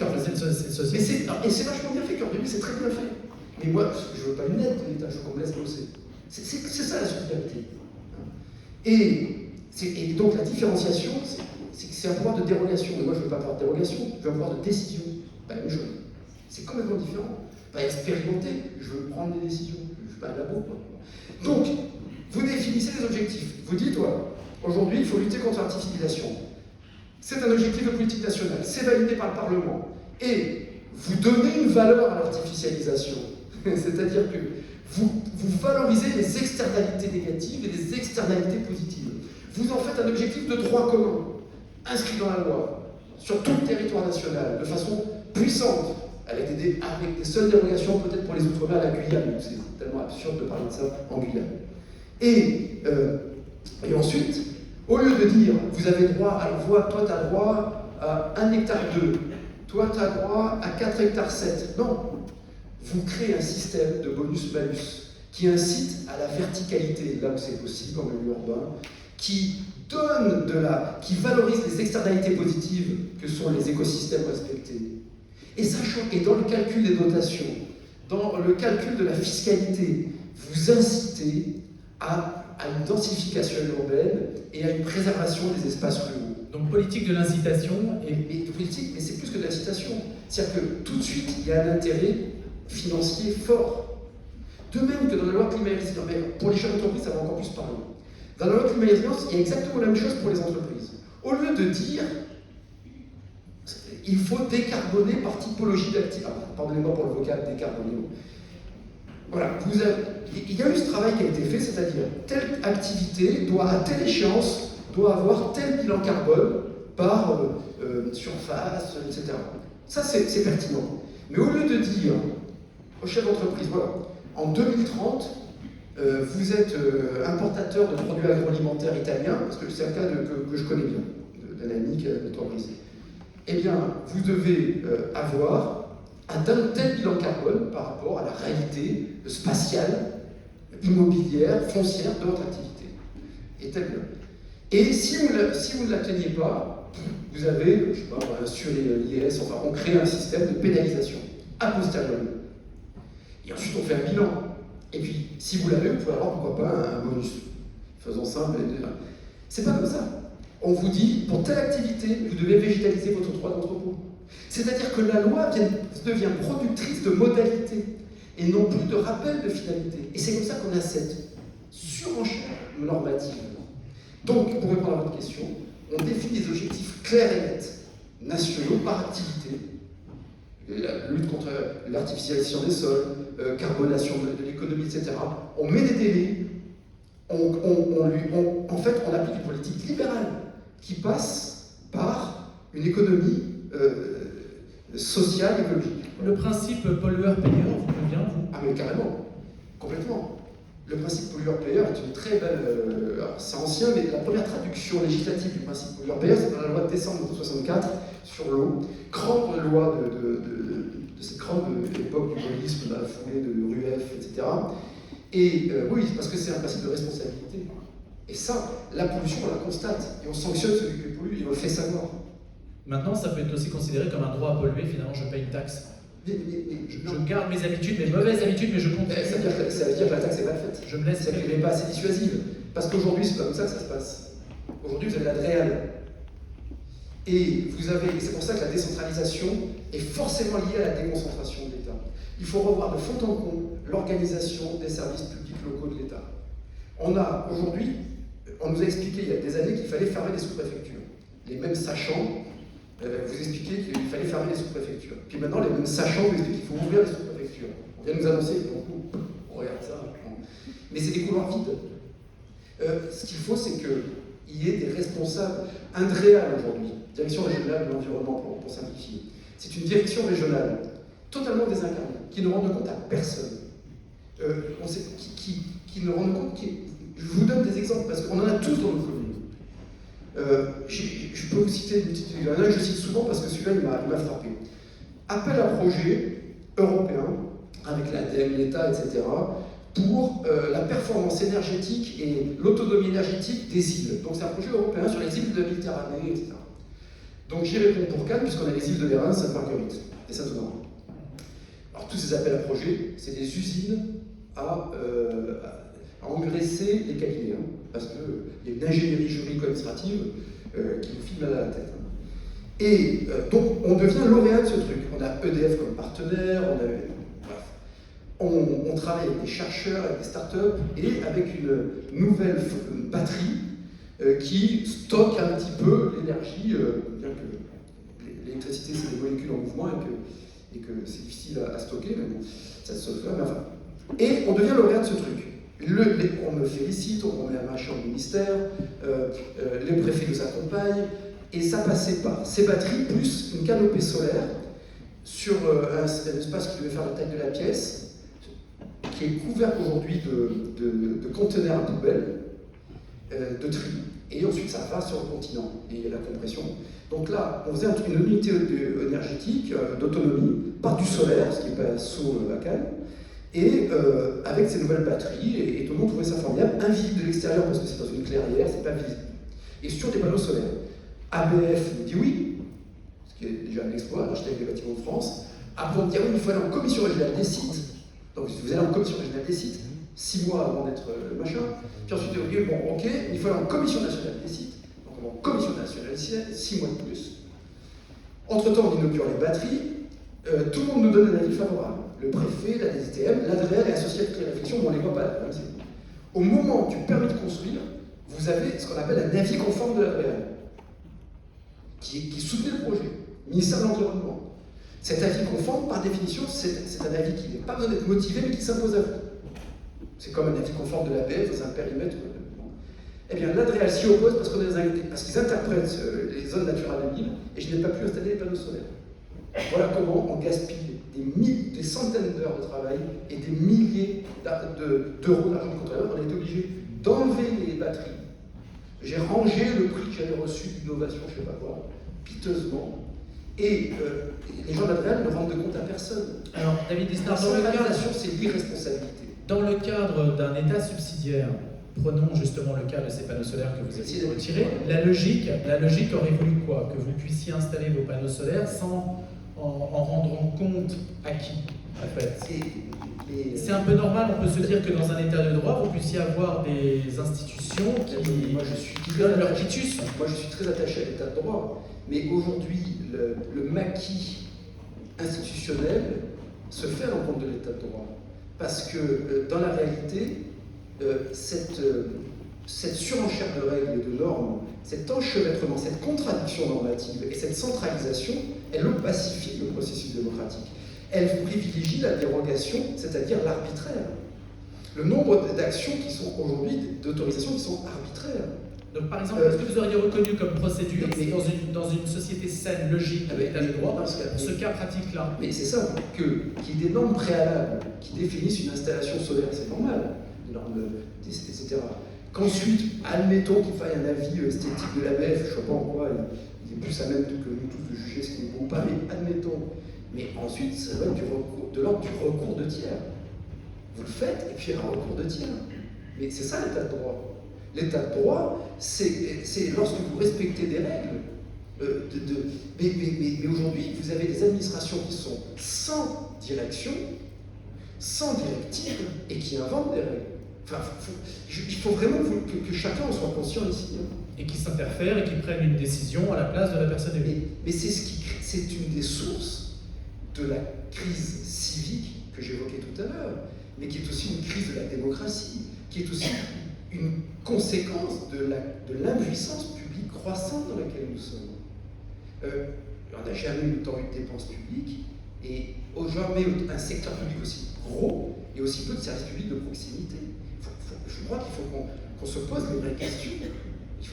Et c'est vachement bien fait, Cœur de Ville, c'est très bien fait. Mais moi, je ne veux pas une aide de l'État, je veux qu'on me laisse bosser. C'est ça la solidarité. Et donc la différenciation, c'est un pouvoir de dérogation. Mais moi, je ne veux pas avoir de dérogation, je veux un pouvoir de décision. Pas la même chose. C'est complètement différent. Pas expérimenter, je veux prendre des décisions. Je ne suis pas un labo. Donc, vous définissez des objectifs. Vous dites, aujourd'hui, il faut lutter contre l'artificialisation. C'est un objectif de politique nationale. C'est validé par le Parlement. Et vous donnez une valeur à l'artificialisation. C'est-à-dire que vous valorisez les externalités négatives et les externalités positives. Vous en faites un objectif de droit commun, inscrit dans la loi, sur tout le territoire national, de façon puissante, avec des seules dérogations peut-être pour les Outre-mer, la Guyane. C'est tellement absurde de parler de ça en Guyane. Et ensuite, au lieu de dire, vous avez droit, toi tu as droit à 1,2 hectare, toi tu as droit à 4,7 hectares. Non, vous créez un système de bonus-malus qui incite à la verticalité, là où c'est possible, en milieu urbain, qui valorise les externalités positives que sont les écosystèmes respectés. Et dans le calcul des dotations, dans le calcul de la fiscalité, vous incitez à une densification urbaine et à une préservation des espaces ruraux. Donc politique de l'incitation politique, mais c'est plus que de l'incitation. C'est-à-dire que tout de suite, il y a un intérêt financier fort. De même que dans la loi climat et résilience, mais pour les chefs d'entreprise, ça va encore plus parler. Dans la loi climat et résilience, il y a exactement la même chose pour les entreprises. Au lieu de dire il faut décarboner par typologie d'activité. Pardonnez-moi pour le vocable décarboner. Voilà, il y a eu ce travail qui a été fait, c'est-à-dire telle activité à telle échéance, doit avoir tel bilan carbone par surface, etc. Ça, c'est pertinent. Mais au lieu de dire au chef d'entreprise, voilà, en 2030, vous êtes importateur de produits agroalimentaires italiens, parce que c'est un cas que je connais bien, d'un ami qui a une entreprise. Eh bien, vous devez avoir atteint tel bilan carbone par rapport à la réalité spatiale, immobilière, foncière de votre activité. Et tel bilan. Et si vous ne l'atteignez pas, vous avez, je sais pas, sur l'IS, enfin, on crée un système de pénalisation a posteriori. Et ensuite, on fait un bilan. Et puis, si vous l'avez, vous pouvez avoir, pourquoi pas, un bonus. Faisons simple. C'est pas comme ça. On vous dit, pour telle activité, vous devez végétaliser votre droit d'entrepôt. C'est-à-dire que la loi devient productrice de modalités et non plus de rappel de finalité. Et c'est comme ça qu'on a cette surenchère normative. Donc, pour répondre à votre question, on définit des objectifs clairs et nets, nationaux par activité. La lutte contre l'artificialisation des sols, carbonation de l'économie, etc. On met des délais, en fait, on applique une politique libérale qui passe par une économie sociale, écologique. Le principe pollueur-payeur vous convient, vous? Ah mais carrément, complètement. Le principe pollueur-payeur est une très belle... c'est ancien, mais la première traduction législative du principe pollueur-payeur, c'est dans la loi de décembre 1964 sur l'eau. Grande loi de cette grande époque du gaullisme, de la foulée de Rueff, etc. Et oui, parce que c'est un principe de responsabilité. Et ça, la pollution, on la constate. Et on sanctionne celui qui pollue, et on le fait savoir. Maintenant, ça peut être aussi considéré comme un droit à polluer, finalement, je paye une taxe. Je garde mes habitudes, mes mauvaises habitudes, mais je continue. Ça veut dire que la taxe est mal faite. Je me laisse. C'est qu'elle n'est pas assez dissuasive. Parce qu'aujourd'hui, c'est pas comme ça que ça se passe. Aujourd'hui, vous avez la réelle. Et c'est pour ça que la décentralisation est forcément liée à la déconcentration de l'État. Il faut revoir de fond en comble l'organisation des services publics locaux de l'État. Aujourd'hui, on nous a expliqué il y a des années qu'il fallait fermer les sous-préfectures. Les mêmes sachants vous expliquer qu'il fallait fermer les sous-préfectures. Puis maintenant, les mêmes sachants vous expliquent qu'il faut ouvrir les sous-préfectures. On vient de nous annoncer, on regarde ça. Mais c'est des couloirs vides. Ce qu'il faut, c'est qu'il y ait des responsables. Andréal aujourd'hui, direction régionale de l'environnement pour simplifier. C'est une direction régionale totalement désincarnée, qui ne rend compte à personne. Qui ne rend compte. Je vous donne des exemples parce qu'on en a tous dans nos communes. Je peux vous citer une petite. Il y en a que je cite souvent parce que celui-là il m'a frappé. Appel à projet européen avec l'ADEME, l'État, etc. pour la performance énergétique et l'autonomie énergétique des îles. Donc c'est un projet européen sur les îles de la Méditerranée, etc. Donc j'y réponds pour Cannes puisqu'on a les îles de Vérin, Sainte-Marguerite et Saint-Honoré. Alors tous ces appels à projets, c'est des usines à engraisser les cabinets, parce qu'il y a une ingénierie juridico-administrative qui nous file mal à la tête. Et donc, on devient lauréat de ce truc. On a EDF comme partenaire, on travaille avec des chercheurs, avec des startups, et avec une nouvelle batterie qui stocke un petit peu l'énergie, bien que l'électricité, c'est des molécules en mouvement et que c'est difficile à stocker, mais bon, ça se sauve quand même. Enfin. Et on devient lauréat de ce truc. On me félicite, on met un machin au ministère, les préfets nous accompagnent, et ça passait par ces batteries plus une canopée solaire sur un espace qui devait faire la taille de la pièce, qui est couvert aujourd'hui de conteneurs à poubelle, de tri, et ensuite ça va sur le continent, et la compression. Donc là, on faisait une unité énergétique d'autonomie par du solaire, ce qui n'est pas sous la canne, et avec ces nouvelles batteries, et tout le monde trouvait ça formidable, invisible de l'extérieur parce que c'est dans une clairière, c'est pas visible. Et sur des panneaux solaires. ABF nous dit oui, ce qui est déjà un exploit, l'architecte des bâtiments de France. Après on dit ah oui, il faut aller en commission régionale des sites. Donc vous allez en commission régionale des sites, 6 mois avant d'être le machin. Puis ensuite on dit bon ok, il faut aller en commission nationale des sites. Donc on va en commission nationale des sites, 6 mois de plus. Entre-temps on inaugure les batteries, tout le monde nous donne un avis favorable. Le préfet, la DSTM, l'ADREAL est associé à toutes les réflexions, mais on ne les voit pas. Au moment du permis de construire, vous avez ce qu'on appelle un avis conforme de l'ADREAL, qui soutenait le projet, ministère de l'Environnement. Cet avis conforme, par définition, c'est un avis qui n'est pas besoin d'être motivé, mais qui s'impose à vous. C'est comme un avis conforme de l'ABF dans un périmètre. Eh bien, l'ADREAL s'y oppose parce qu'ils interprètent les zones naturelles de l'île, et je n'ai pas pu installer les panneaux solaires. Voilà comment on gaspille des centaines d'heures de travail et des milliers d'euros d'argent de contrôleur. On a été obligé d'enlever les batteries. J'ai rangé le prix que j'avais reçu d'innovation, je ne sais pas quoi, piteusement. Et les gens d'Adréal ne rendent de compte à personne. Alors, David Lisnard, La centralisation, c'est l'irresponsabilité. Dans le cadre d'un État subsidiaire, prenons justement le cas de ces panneaux solaires que vous avez retirés, la logique aurait voulu quoi? Que vous puissiez installer vos panneaux solaires sans en rendre compte à qui, en fait? C'est un peu normal, on peut se dire que dans un État de droit, vous puissiez avoir des institutions qui donnent leur quitus. Moi, je suis très attaché à l'État de droit, mais aujourd'hui, le maquis institutionnel se fait à l'encontre de l'État de droit. Parce que, dans la réalité, cette surenchère de règles et de normes, cet enchevêtrement, cette contradiction normative et cette centralisation, elle opacifie le processus démocratique. Elle privilégie la dérogation, c'est-à-dire l'arbitraire. Le nombre d'actions qui sont aujourd'hui, d'autorisations qui sont arbitraires. Donc par exemple, est-ce que vous auriez reconnu comme procédure, dans une société saine, logique, de l'État de droit, ce cas pratique-là? Mais c'est ça, qu'il y ait des normes préalables qui définissent une installation solaire, c'est normal, des normes, etc. Qu'ensuite, admettons qu'il faille un avis esthétique de l'ABF, je ne sais pas en quoi, il est plus à même que nous tous de juger ce qui est beau ou pas, mais admettons. Mais ensuite, ça doit être de l'ordre du recours de tiers. Vous le faites, et puis il y a un recours de tiers. Mais c'est ça l'État de droit. L'État de droit, c'est lorsque vous respectez des règles. Mais aujourd'hui, vous avez des administrations qui sont sans direction, sans directive, et qui inventent des règles. Enfin, il faut vraiment que chacun en soit conscient ici. Et qui s'interfèrent et qui prennent une décision à la place de la personne élue. Mais c'est une des sources de la crise civique que j'évoquais tout à l'heure, mais qui est aussi une crise de la démocratie, qui est aussi une conséquence de l'impuissance publique croissante dans laquelle nous sommes. On n'a jamais eu autant eu de dépenses publiques, et jamais un secteur public aussi gros, et aussi peu de services publics de proximité. Je crois qu'il faut qu'on se pose les vraies questions,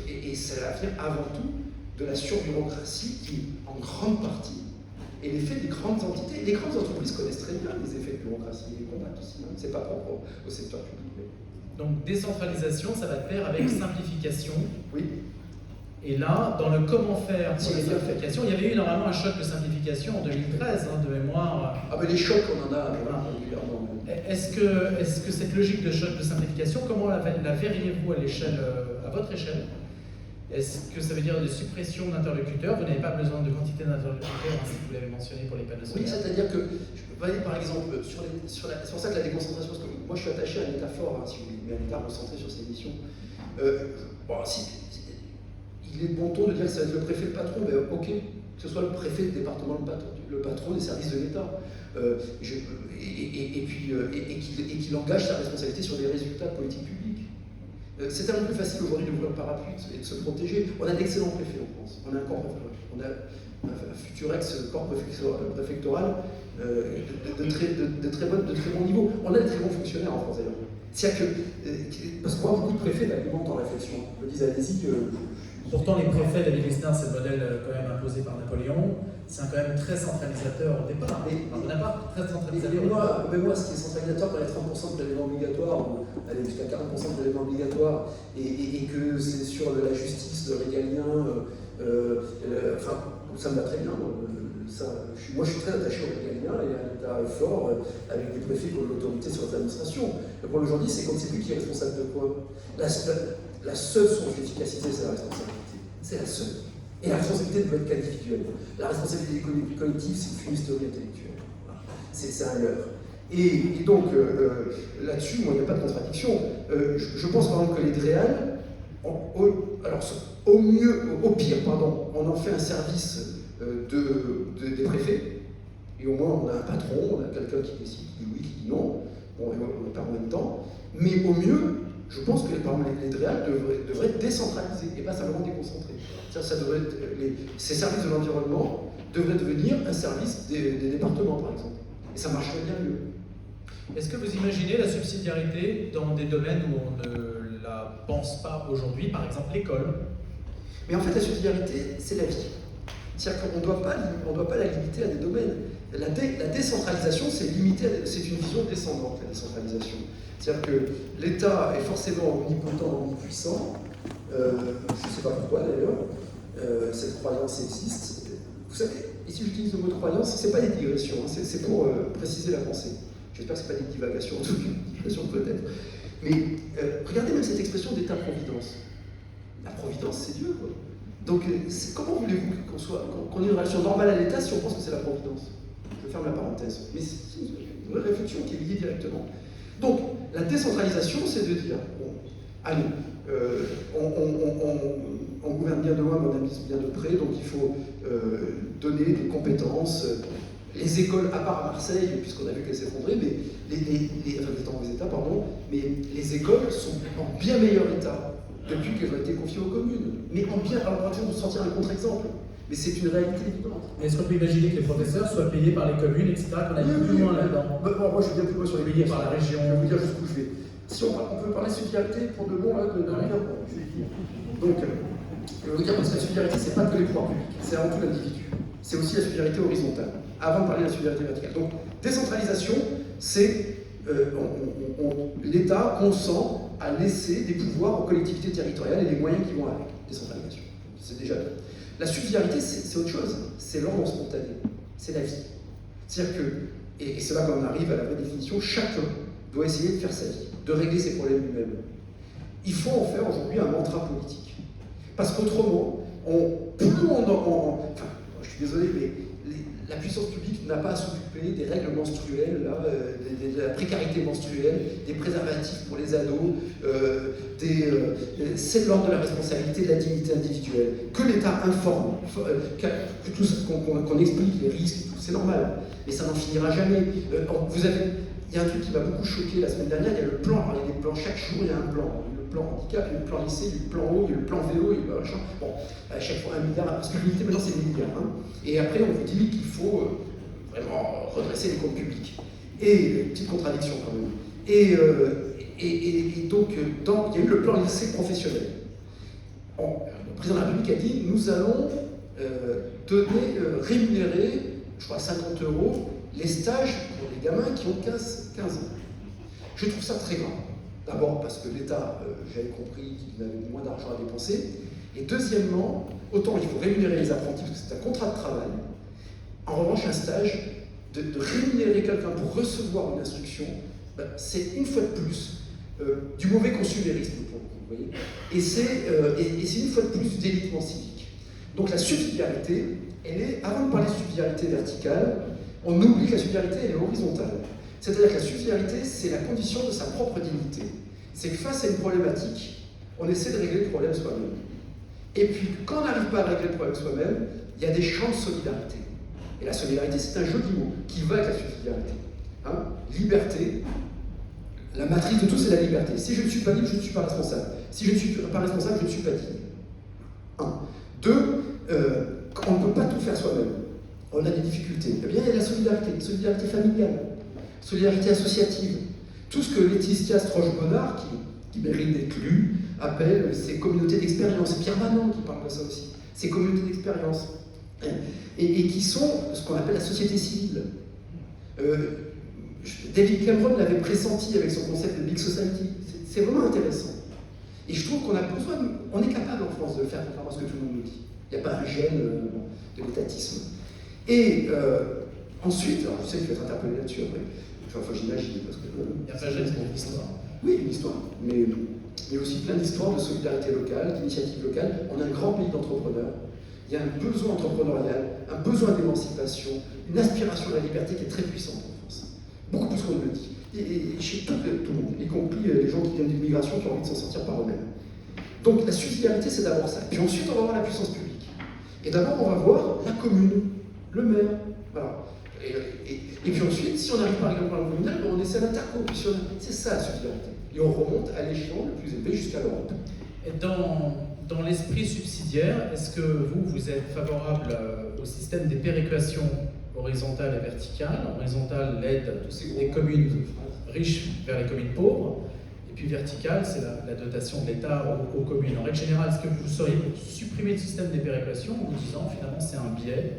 et ça va venir avant tout de la surbureaucratie qui, en grande partie, est l'effet des grandes entités. Les grandes entreprises connaissent très bien les effets de bureaucratie, et les combattent aussi. Hein. C'est pas propre au secteur public. Donc décentralisation, ça va de pair avec simplification. Oui. Et là, dans le comment faire pour les simplifications, il y avait eu normalement un choc de simplification en 2013, de mémoire. Ah ben les chocs, on en a régulièrement. Est-ce que cette logique de choc de simplification, comment la verriez-vous à votre échelle? Est-ce que ça veut dire de suppression d'interlocuteurs? Vous n'avez pas besoin de quantité d'interlocuteurs, ainsi que vous l'avez mentionné pour les panneaux solaires. Oui, c'est-à-dire que, je vais aller par exemple, c'est pour ça que la déconcentration, parce que moi je suis attaché à un État fort, si vous voulez, mais un État recentré sur ses missions. Il est de bon ton de dire que ça va être le préfet le patron, mais ok, que ce soit le préfet de département le patron des services de l'État. Et qu'il engage sa responsabilité sur les résultats de politique publique. C'est tellement plus facile aujourd'hui d'ouvrir le parapluie et de se protéger. On a d'excellents préfets en France. On a un corps préfectoral. On a un futur ex-corps préfectoral de très bon niveau. On a de très bons fonctionnaires en France d'ailleurs. C'est-à-dire que, parce qu'on a beaucoup de préfets d'arguments en réflexion. Je me dis, allez-y. Pourtant, les préfets, David Lisnard, c'est le modèle quand même imposé par Napoléon. C'est quand même très centralisateur au départ. On n'a pas très centralisateur. Mais moi, ce qui est centralisateur, quand il y a 30% de l'élément obligatoire, ou aller jusqu'à 40% de l'élément obligatoire, et que c'est sur la justice, le régalien, ça me va très bien. Moi, je suis très attaché au régalien et à l'État fort, avec des préfets qui ont l'autorité sur les administrations. Le problème aujourd'hui, c'est qu'on ne sait plus qui est responsable de quoi. La seule source d'efficacité, c'est la responsabilité. C'est la seule. Et la responsabilité ne peut être qu'individuelle. La responsabilité collective, c'est une fumisterie intellectuelle. Voilà. C'est un leurre. Et donc, là-dessus, moi, il n'y a pas de contradiction. Je pense quand même que les DREAL, au pire, on en fait un service des préfets, et au moins on a un patron, on a quelqu'un qui décide, qui dit oui, qui dit non, on n'est pas en même temps, mais au mieux, je pense que les DREAL devraient être décentralisés et pas simplement déconcentrés. Ces services de l'environnement devraient devenir un service des départements, par exemple. Et ça marcherait bien mieux. Est-ce que vous imaginez la subsidiarité dans des domaines où on ne la pense pas aujourd'hui, par exemple l'école? Mais en fait, la subsidiarité, c'est la vie. C'est-à-dire qu'on ne doit pas la limiter à des domaines. La décentralisation, c'est une vision descendante, la décentralisation. C'est-à-dire que l'État est forcément omnipotent, omnipuissant. Je ne sais pas pourquoi d'ailleurs, cette croyance existe. Vous savez, ici j'utilise le mot de croyance, ce n'est pas des digressions, hein, c'est pour préciser la pensée. J'espère que ce n'est pas des divagations, en tout cas, des digressions peut-être. Mais regardez même cette expression d'État-providence. La providence, c'est Dieu, quoi. Donc, comment voulez-vous qu'on ait une relation normale à l'État si on pense que c'est la providence? Je ferme la parenthèse. Mais c'est une vraie réflexion qui est liée directement. Donc, la décentralisation, c'est de dire, bon, allez, on gouverne bien de loin, mais on administre bien de près, donc il faut donner des compétences. Les écoles, à part à Marseille, puisqu'on a vu qu'elles s'effondraient, mais mais les écoles sont en bien meilleur état depuis qu'elles ont été confiées aux communes. Mais en bien, alors on va vous sortir un contre-exemple, mais c'est une réalité évidente. Est-ce qu'on peut imaginer que les professeurs soient payés par les communes, etc., qu'on aille plus loin là-dedans? Moi, je vais bien plus loin sur les payés par la région. Je vais vous dire jusqu'où je vais. Si on peut parler de subsidiarité pour de bon, là, donc, je vais vous dire parce que la subsidiarité, c'est pas que les pouvoirs publics, c'est avant tout l'individu. C'est aussi la subsidiarité horizontale, avant de parler de la subsidiarité verticale. Donc, décentralisation, c'est l'État consent à laisser des pouvoirs aux collectivités territoriales et les moyens qui vont avec. Décentralisation, c'est déjà bien. La subsidiarité, c'est autre chose, c'est l'ordre spontané, c'est la vie. C'est-à-dire que, et c'est là qu'on arrive à la vraie définition, chacun doit essayer de faire sa vie, de régler ses problèmes lui-même. Il faut en faire aujourd'hui un mantra politique. Parce qu'autrement, enfin, je suis désolé, mais la puissance publique n'a pas à s'occuper des règles menstruelles, là, de la précarité menstruelle, des préservatifs pour les ados, c'est de l'ordre de la responsabilité, de la dignité individuelle. Que l'État informe, qu'on explique les risques, c'est normal, mais ça n'en finira jamais. Il y a un truc qui m'a beaucoup choqué la semaine dernière, il y a le plan, alors il y a des plans, chaque jour il y a un plan. Le plan handicap, il y a le plan lycée, il y a le plan eau, il y a le plan vélo, il y a le machin. Bon, à chaque fois 1 milliard, parce que l'unité maintenant c'est des milliards. Hein. Et après on vous dit qu'il faut vraiment redresser les comptes publics. Et, petite contradiction quand même. Et donc, il y a eu le plan lycée professionnel. Le président de la République a dit, nous allons rémunérer, je crois, 50 € les stages pour les gamins qui ont 15 ans. Je trouve ça très grave. D'abord parce que l'État, j'avais compris qu'il avait moins d'argent à dépenser. Et deuxièmement, autant il faut rémunérer les apprentis parce que c'est un contrat de travail. En revanche, un stage, de rémunérer quelqu'un pour recevoir une instruction, c'est une fois de plus du mauvais consumérisme, pour vous voyez. Et c'est une fois de plus du délitement civique. Donc la subsidiarité, avant de parler de subsidiarité verticale, on oublie que la subsidiarité, elle est horizontale. C'est-à-dire que la subsidiarité, c'est la condition de sa propre dignité. C'est que face à une problématique, on essaie de régler le problème soi-même. Et puis, quand on n'arrive pas à régler le problème soi-même, il y a des champs de solidarité. Et la solidarité, c'est un joli mot qui va avec la subsidiarité. Hein? Liberté, la matrice de tout, c'est la liberté. Si je ne suis pas libre, je ne suis pas responsable. Si je ne suis pas responsable, je ne suis pas digne. 1. 2, on ne peut pas tout faire soi-même. On a des difficultés. Eh bien, il y a la solidarité familiale. Solidarité associative. Tout ce que Laetitia Stroche-Bonnard, qui mérite d'être lu, appelle ces communautés d'expérience. C'est Pierre Manon qui parle de ça aussi. Ces communautés d'expérience. Et qui sont ce qu'on appelle la société civile. David Cameron l'avait pressenti avec son concept de Big Society. C'est vraiment intéressant. Et je trouve qu'on a besoin, on est capable en France de le faire, contrairement à ce que tout le monde nous dit. Il n'y a pas un gène de l'étatisme. Et ensuite, alors je sais que tu vas être interpellé là-dessus après. Enfin, j'imagine, parce que... Il n'y a pas juste une histoire. Oui, une histoire. Mais il y a aussi plein d'histoires de solidarité locale, d'initiatives locales. On a un grand pays d'entrepreneurs. Il y a un besoin entrepreneurial, un besoin d'émancipation, une aspiration à la liberté qui est très puissante en France. Beaucoup plus qu'on ne le dit. Et chez tout le monde, y compris les gens qui viennent d'immigration qui ont envie de s'en sortir par eux-mêmes. Donc la subsidiarité, c'est d'abord ça. Puis ensuite, on va voir la puissance publique. Et d'abord, on va voir la commune, le maire. Voilà. Et puis ensuite, si on n'arrive pas à régler le problème communal, on essaie l'interco. C'est ça la subsidiarité. Et on remonte à l'échelon le plus élevé jusqu'à l'Europe. Et dans l'esprit subsidiaire, est-ce que vous êtes favorable au système des péréquations horizontales et verticales? Horizontale, l'aide à toutes les communes riches vers les communes pauvres, et puis verticale, c'est la dotation de l'État aux communes. En règle générale, est-ce que vous seriez pour supprimer le système des péréquations en vous disant finalement c'est un biais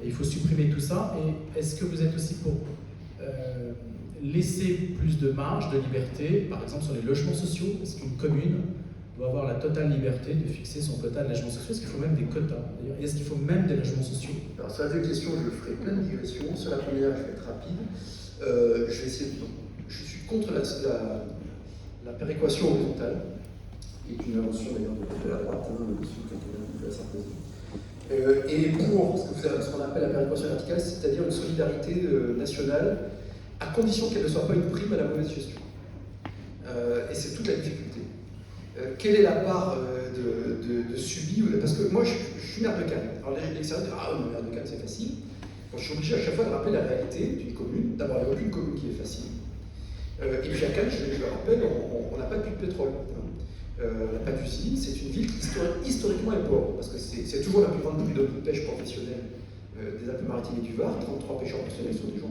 et il faut supprimer tout ça? Et est-ce que vous êtes aussi pour laisser plus de marge, de liberté, par exemple sur les logements sociaux? Est-ce qu'une commune doit avoir la totale liberté de fixer son quota de logements sociaux? Est-ce qu'il faut même des quotas d'ailleurs? Et est-ce qu'il faut même des logements sociaux? Alors sur la deuxième question, je ferai plein de digressions. Sur la première, je vais être rapide. Je vais essayer de... Je suis contre la péréquation horizontale, qui est une invention d'ailleurs de la droite, sous le quinquennat de la Sarkozy. Et pour ce qu'on appelle la péréquation verticale, c'est-à-dire une solidarité nationale, à condition qu'elle ne soit pas une prime à la mauvaise gestion. Et c'est toute la difficulté. Quelle est la part de subi? Parce que moi, je suis maire de Cannes. Alors l'extérieur dit, ah, maire de Cannes, c'est facile. Donc, je suis obligé à chaque fois de rappeler la réalité d'une commune. D'abord, il n'y a aucune commune qui est facile. Et puis à Cannes, je le rappelle, on n'a pas de puits de pétrole. On n'a pas d'usine. C'est une ville qui historiquement est pauvre, parce que c'est toujours la plus grande ville de pêche professionnelle des Alpes-Maritimes et du Var. 33 pêcheurs professionnels sont des gens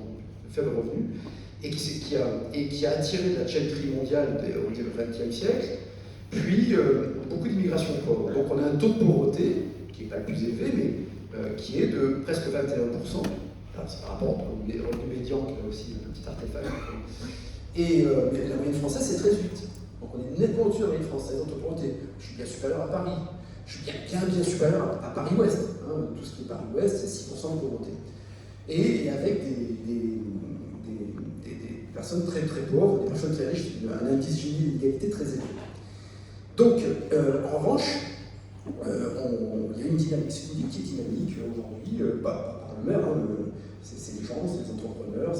de faible revenu, et qui a attiré la chaîne mondiale au XXe siècle, puis beaucoup d'immigration pauvre. Donc on a un taux de pauvreté qui n'est pas le plus élevé, mais qui est de presque 21%. C'est par rapport au revenu médian, qui est aussi un petit artefact. Et la moyenne française, c'est 13,8. Donc on est nettement au-dessus de la moyenne française en taux de pauvreté. Je suis bien supérieur à Paris. Je suis bien supérieur à Paris-Ouest. Tout ce qui est Paris-Ouest, c'est 6% de pauvreté. Et avec des personnes très très pauvres, des personnes très riches, un indice Gini d'inégalité très élevé. Donc, en revanche, il y a une dynamique, c'est une ville qui est dynamique aujourd'hui, pas par le maire, c'est les gens, c'est les entrepreneurs,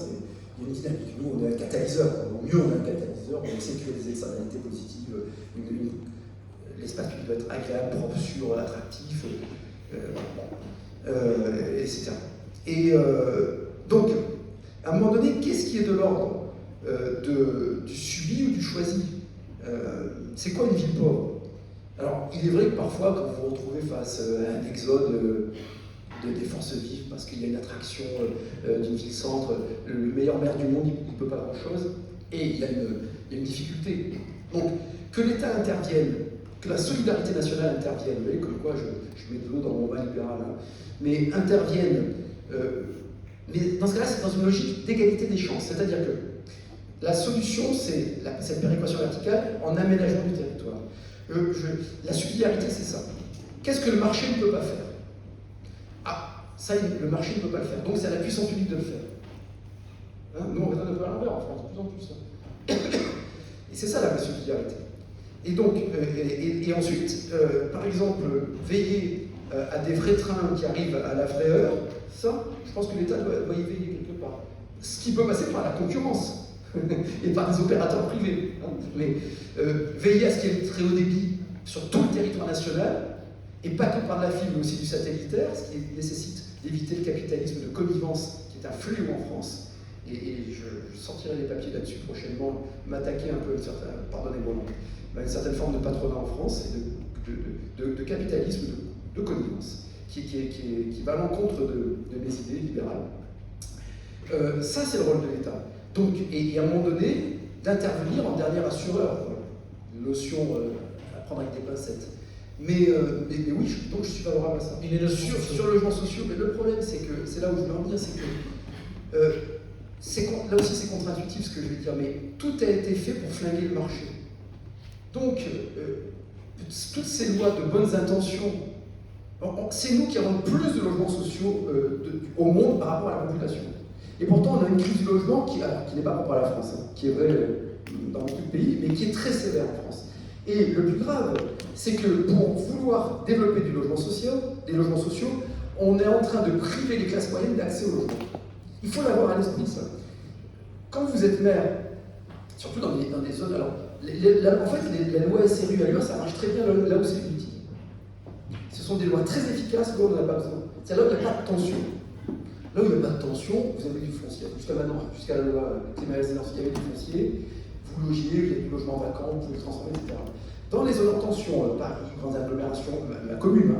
il y a une dynamique. Nous, on est un catalyseur, au mieux on est un catalyseur, on sécurise les externalités positives, l'espace public doit être agréable, propre, sûr, attractif, etc. Et donc, à un moment donné, qu'est-ce qui est de l'ordre du subi ou du choisi? C'est quoi une ville pauvre? Alors, il est vrai que parfois, quand vous vous retrouvez face à un exode des forces vives, parce qu'il y a une attraction d'une ville-centre, le meilleur maire du monde, il ne peut pas grand-chose, et il y a une difficulté. Donc, que l'État intervienne, que la solidarité nationale intervienne, vous voyez, comme quoi je mets de l'eau dans mon vin libéral, mais intervienne, mais dans ce cas-là, c'est dans une logique d'égalité des chances, c'est-à-dire que la solution, c'est cette péréquation verticale en aménagement du territoire. La subsidiarité, c'est ça. Qu'est-ce que le marché ne peut pas faire? Ah, ça, le marché ne peut pas le faire. Donc, c'est à la puissance publique de le faire. Nous, on raisonne un peu à l'envers en France, de plus en plus. Et c'est ça la subsidiarité. Et donc, et ensuite, par exemple, veiller à des vrais trains qui arrivent à la vraie heure, ça, je pense que l'État doit y veiller quelque part. Ce qui peut passer par la concurrence. Et par des opérateurs privés. Mais veiller à ce qu'il y ait très haut débit sur tout le territoire national, et pas que par la fibre, mais aussi du satellitaire, ce qui nécessite d'éviter le capitalisme de connivence qui est un fléau en France. Et je sortirai les papiers là-dessus prochainement, m'attaquer un peu pardonnez-moi, une certaine forme de patronat en France et de capitalisme de connivence qui va à l'encontre de mes idées libérales. Ça, c'est le rôle de l'État. Donc, et à un moment donné, d'intervenir en dernier assureur, une notion à prendre avec des pincettes. Mais oui, donc je suis favorable à ça. Sur le logement social, mais le problème, c'est que, c'est là où je veux en venir, c'est que, là aussi c'est contre-intuitif ce que je vais dire, mais tout a été fait pour flinguer le marché. Donc, toutes ces lois de bonnes intentions, c'est nous qui avons le plus de logements sociaux au monde par rapport à la population. Et pourtant, on a une crise du logement qui n'est pas propre à la France, qui est vraie dans beaucoup de pays, mais qui est très sévère en France. Et le plus grave, c'est que pour vouloir développer des logements sociaux, on est en train de priver les classes moyennes d'accès au logement. Il faut l'avoir à l'esprit, ça. Quand vous êtes maire, surtout dans des zones... Alors, en fait, la loi SRU à Lyon, ça marche très bien là où c'est utile. Ce sont des lois très efficaces, là où on n'en a pas besoin. C'est là où il n'y a pas de tension. Là où il n'y a pas de tension, vous avez du foncier. Jusqu'à maintenant, jusqu'à la loi climat et résilience, il y avait du foncier, vous logiez, vous avez du logement vacant, vous pouvez le transformer, etc. Dans les zones en tension, Paris, grandes agglomérations, ma commune,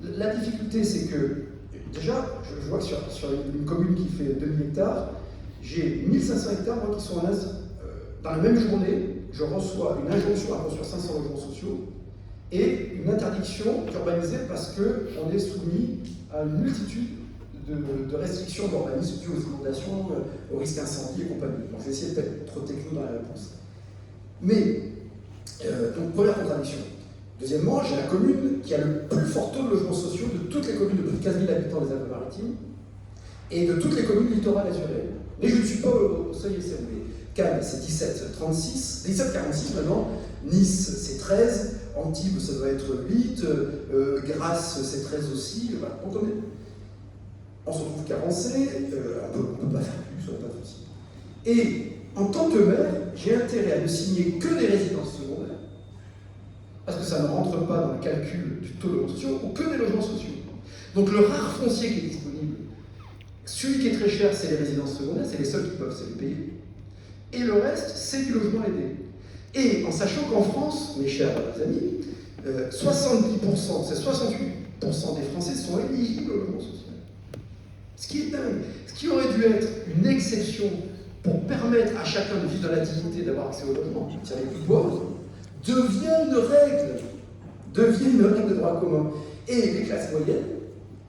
la difficulté c'est que, déjà, je vois que sur une commune qui fait 2000 hectares, j'ai 1500 hectares moi, qui sont en as dans la même journée, je reçois une injonction à construire 500 logements sociaux et une interdiction d'urbaniser parce qu'on est soumis à une multitude de restrictions d'urbanisme dues aux inondations, aux risques d'incendie et compagnie. Donc je vais essayer de être trop techno dans la réponse. Mais, donc première contradiction. Deuxièmement, j'ai la commune qui a le plus fort taux de logements sociaux de toutes les communes de plus de 15 000 habitants des Alpes-Maritimes et de toutes les communes littorales azuréennes. Mais je ne suis pas au seuil SRV. Cannes, c'est 17,46 maintenant. Nice, c'est 13. Antibes, ça doit être 8. Grasse, c'est 13 aussi. Voilà, on se retrouve carencé. On ne peut pas faire plus, on n'a pas de souci. Et en tant que maire, j'ai intérêt à ne signer que des résidences secondaires, parce que ça ne rentre pas dans le calcul du taux de logements sociaux, ou que des logements sociaux. Donc le rare foncier qui est disponible, celui qui est très cher, c'est les résidences secondaires, c'est les seuls qui peuvent se les payer. Et le reste, c'est du logement aidé. Et en sachant qu'en France, mes chers amis, 70%, c'est 68% des Français sont éligibles au logement social. Ce qui est dingue. Ce qui aurait dû être une exception pour permettre à chacun de vivre dans la dignité, d'avoir accès au logement, c'est les plus pauvres, devient une règle de droit commun. Et les classes moyennes,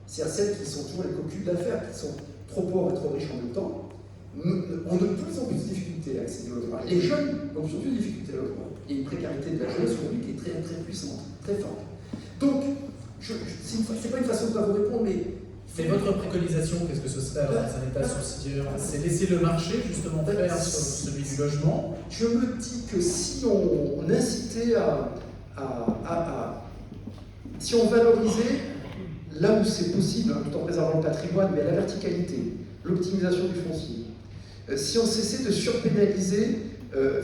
c'est-à-dire celles qui sont toujours les cocus d'affaires, qui sont trop pauvres et trop riches en même temps, ont de plus en plus de difficultés à accéder au logement. Les jeunes ont surtout des difficultés au logement. Il y a une précarité de la jeunesse aujourd'hui qui est très, très puissante, très forte. Donc, c'est pas une façon de pas vous répondre, mais... Mais votre préconisation, qu'est-ce que ce serait dans un état subsidiaire? C'est laisser le marché justement faire sur celui du logement. Je me dis que si on incitait si on valorisait là où c'est possible, hein, tout en préservant le patrimoine, mais la verticalité, l'optimisation du foncier, si on cessait de surpénaliser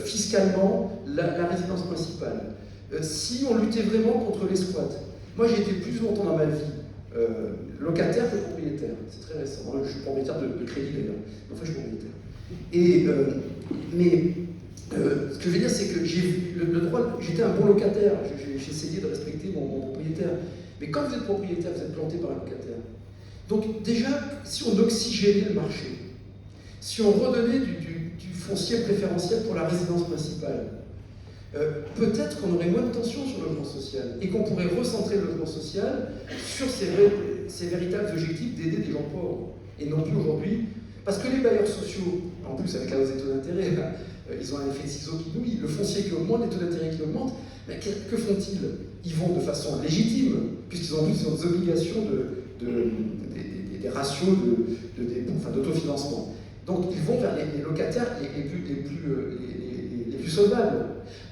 fiscalement la résidence principale, si on luttait vraiment contre les squats. Moi j'ai été plus longtemps dans ma vie locataire que propriétaire, c'est très récent. Moi, je suis propriétaire de crédit d'ailleurs, mais enfin je suis propriétaire. Et, ce que je veux dire, c'est que j'ai vu le droit, j'étais un bon locataire, j'ai essayé de respecter mon propriétaire. Mais quand vous êtes propriétaire, vous êtes planté par un locataire. Donc déjà, si on oxygénait le marché, si on redonnait du foncier préférentiel pour la résidence principale, peut-être qu'on aurait moins de tension sur le logement social et qu'on pourrait recentrer le logement social sur ces véritables objectifs d'aider des gens pauvres. Et non plus aujourd'hui, parce que les bailleurs sociaux, en plus avec la hausse des taux d'intérêt, ils ont un effet de ciseau qui nourrit, le foncier qui augmente, les taux d'intérêt qui augmentent, mais que font-ils? Ils vont de façon légitime, puisqu'ils ont plus des obligations des ratios d'autofinancement. Donc ils vont vers les locataires les plus solvables.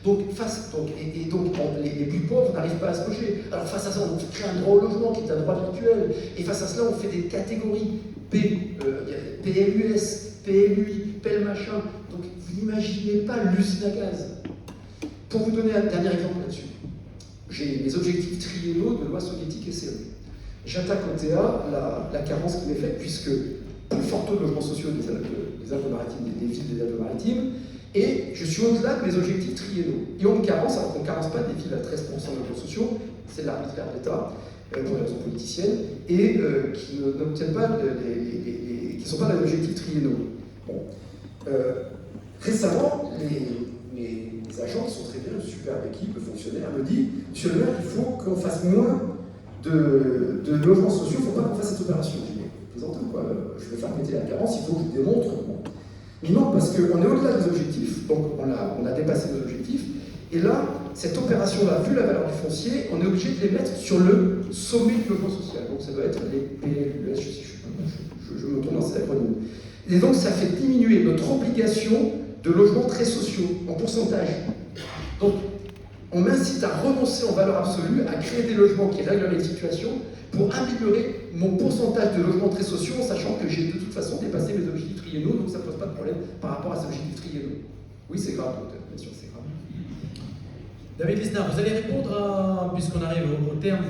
Donc, les plus pauvres n'arrivent pas à se loger. Alors face à ça, on crée un droit au logement qui est un droit virtuel. Et face à cela, on fait des catégories PLUS, PLUI, PEL machin. Donc vous n'imaginez pas l'usine à gaz. Pour vous donner un dernier exemple là-dessus, j'ai mes objectifs triennaux de loi soviétique et CE. J'attaque au TA la carence qui m'est faite, puisque plus fort taux de logements sociaux des Alpes-Maritimes, des villes des Alpes-Maritimes, et je suis au-delà de mes objectifs triennaux. Et on me carence, alors qu'on ne carence pas des villes à 13% de logements sociaux, c'est l'arbitraire d'État, pour des raisons politiciennes, et qui n'obtiennent pas qui ne sont pas dans les objectifs triennaux. Bon. Récemment, mes agents qui sont très bien, une superbe équipe de fonctionnaires, me disent « Monsieur le maire, il faut qu'on fasse moins de logements sociaux, il ne faut pas qu'on fasse cette opération. » Je dis « Plaisantin, quoi, je vais faire péter la carence, il faut que je vous démontre. » Mais non, parce qu'on est au-delà des objectifs, donc on a dépassé nos objectifs, et là, cette opération-là, vu la valeur du foncier, on est obligé de les mettre sur le sommet du logement social. Donc ça doit être les PLUS, je me tourne dans ces acronymes. Et donc ça fait diminuer notre obligation de logements très sociaux, en pourcentage. Donc on m'incite à renoncer en valeur absolue, à créer des logements qui règlent les situations, pour améliorer mon pourcentage de logements très sociaux, en sachant que j'ai de toute façon dépassé mes objectifs triennaux, donc ça ne pose pas de problème par rapport à ces objectifs triennaux. Oui, c'est grave, docteur, bien sûr, c'est grave. David Lisnard, vous allez répondre puisqu'on arrive au terme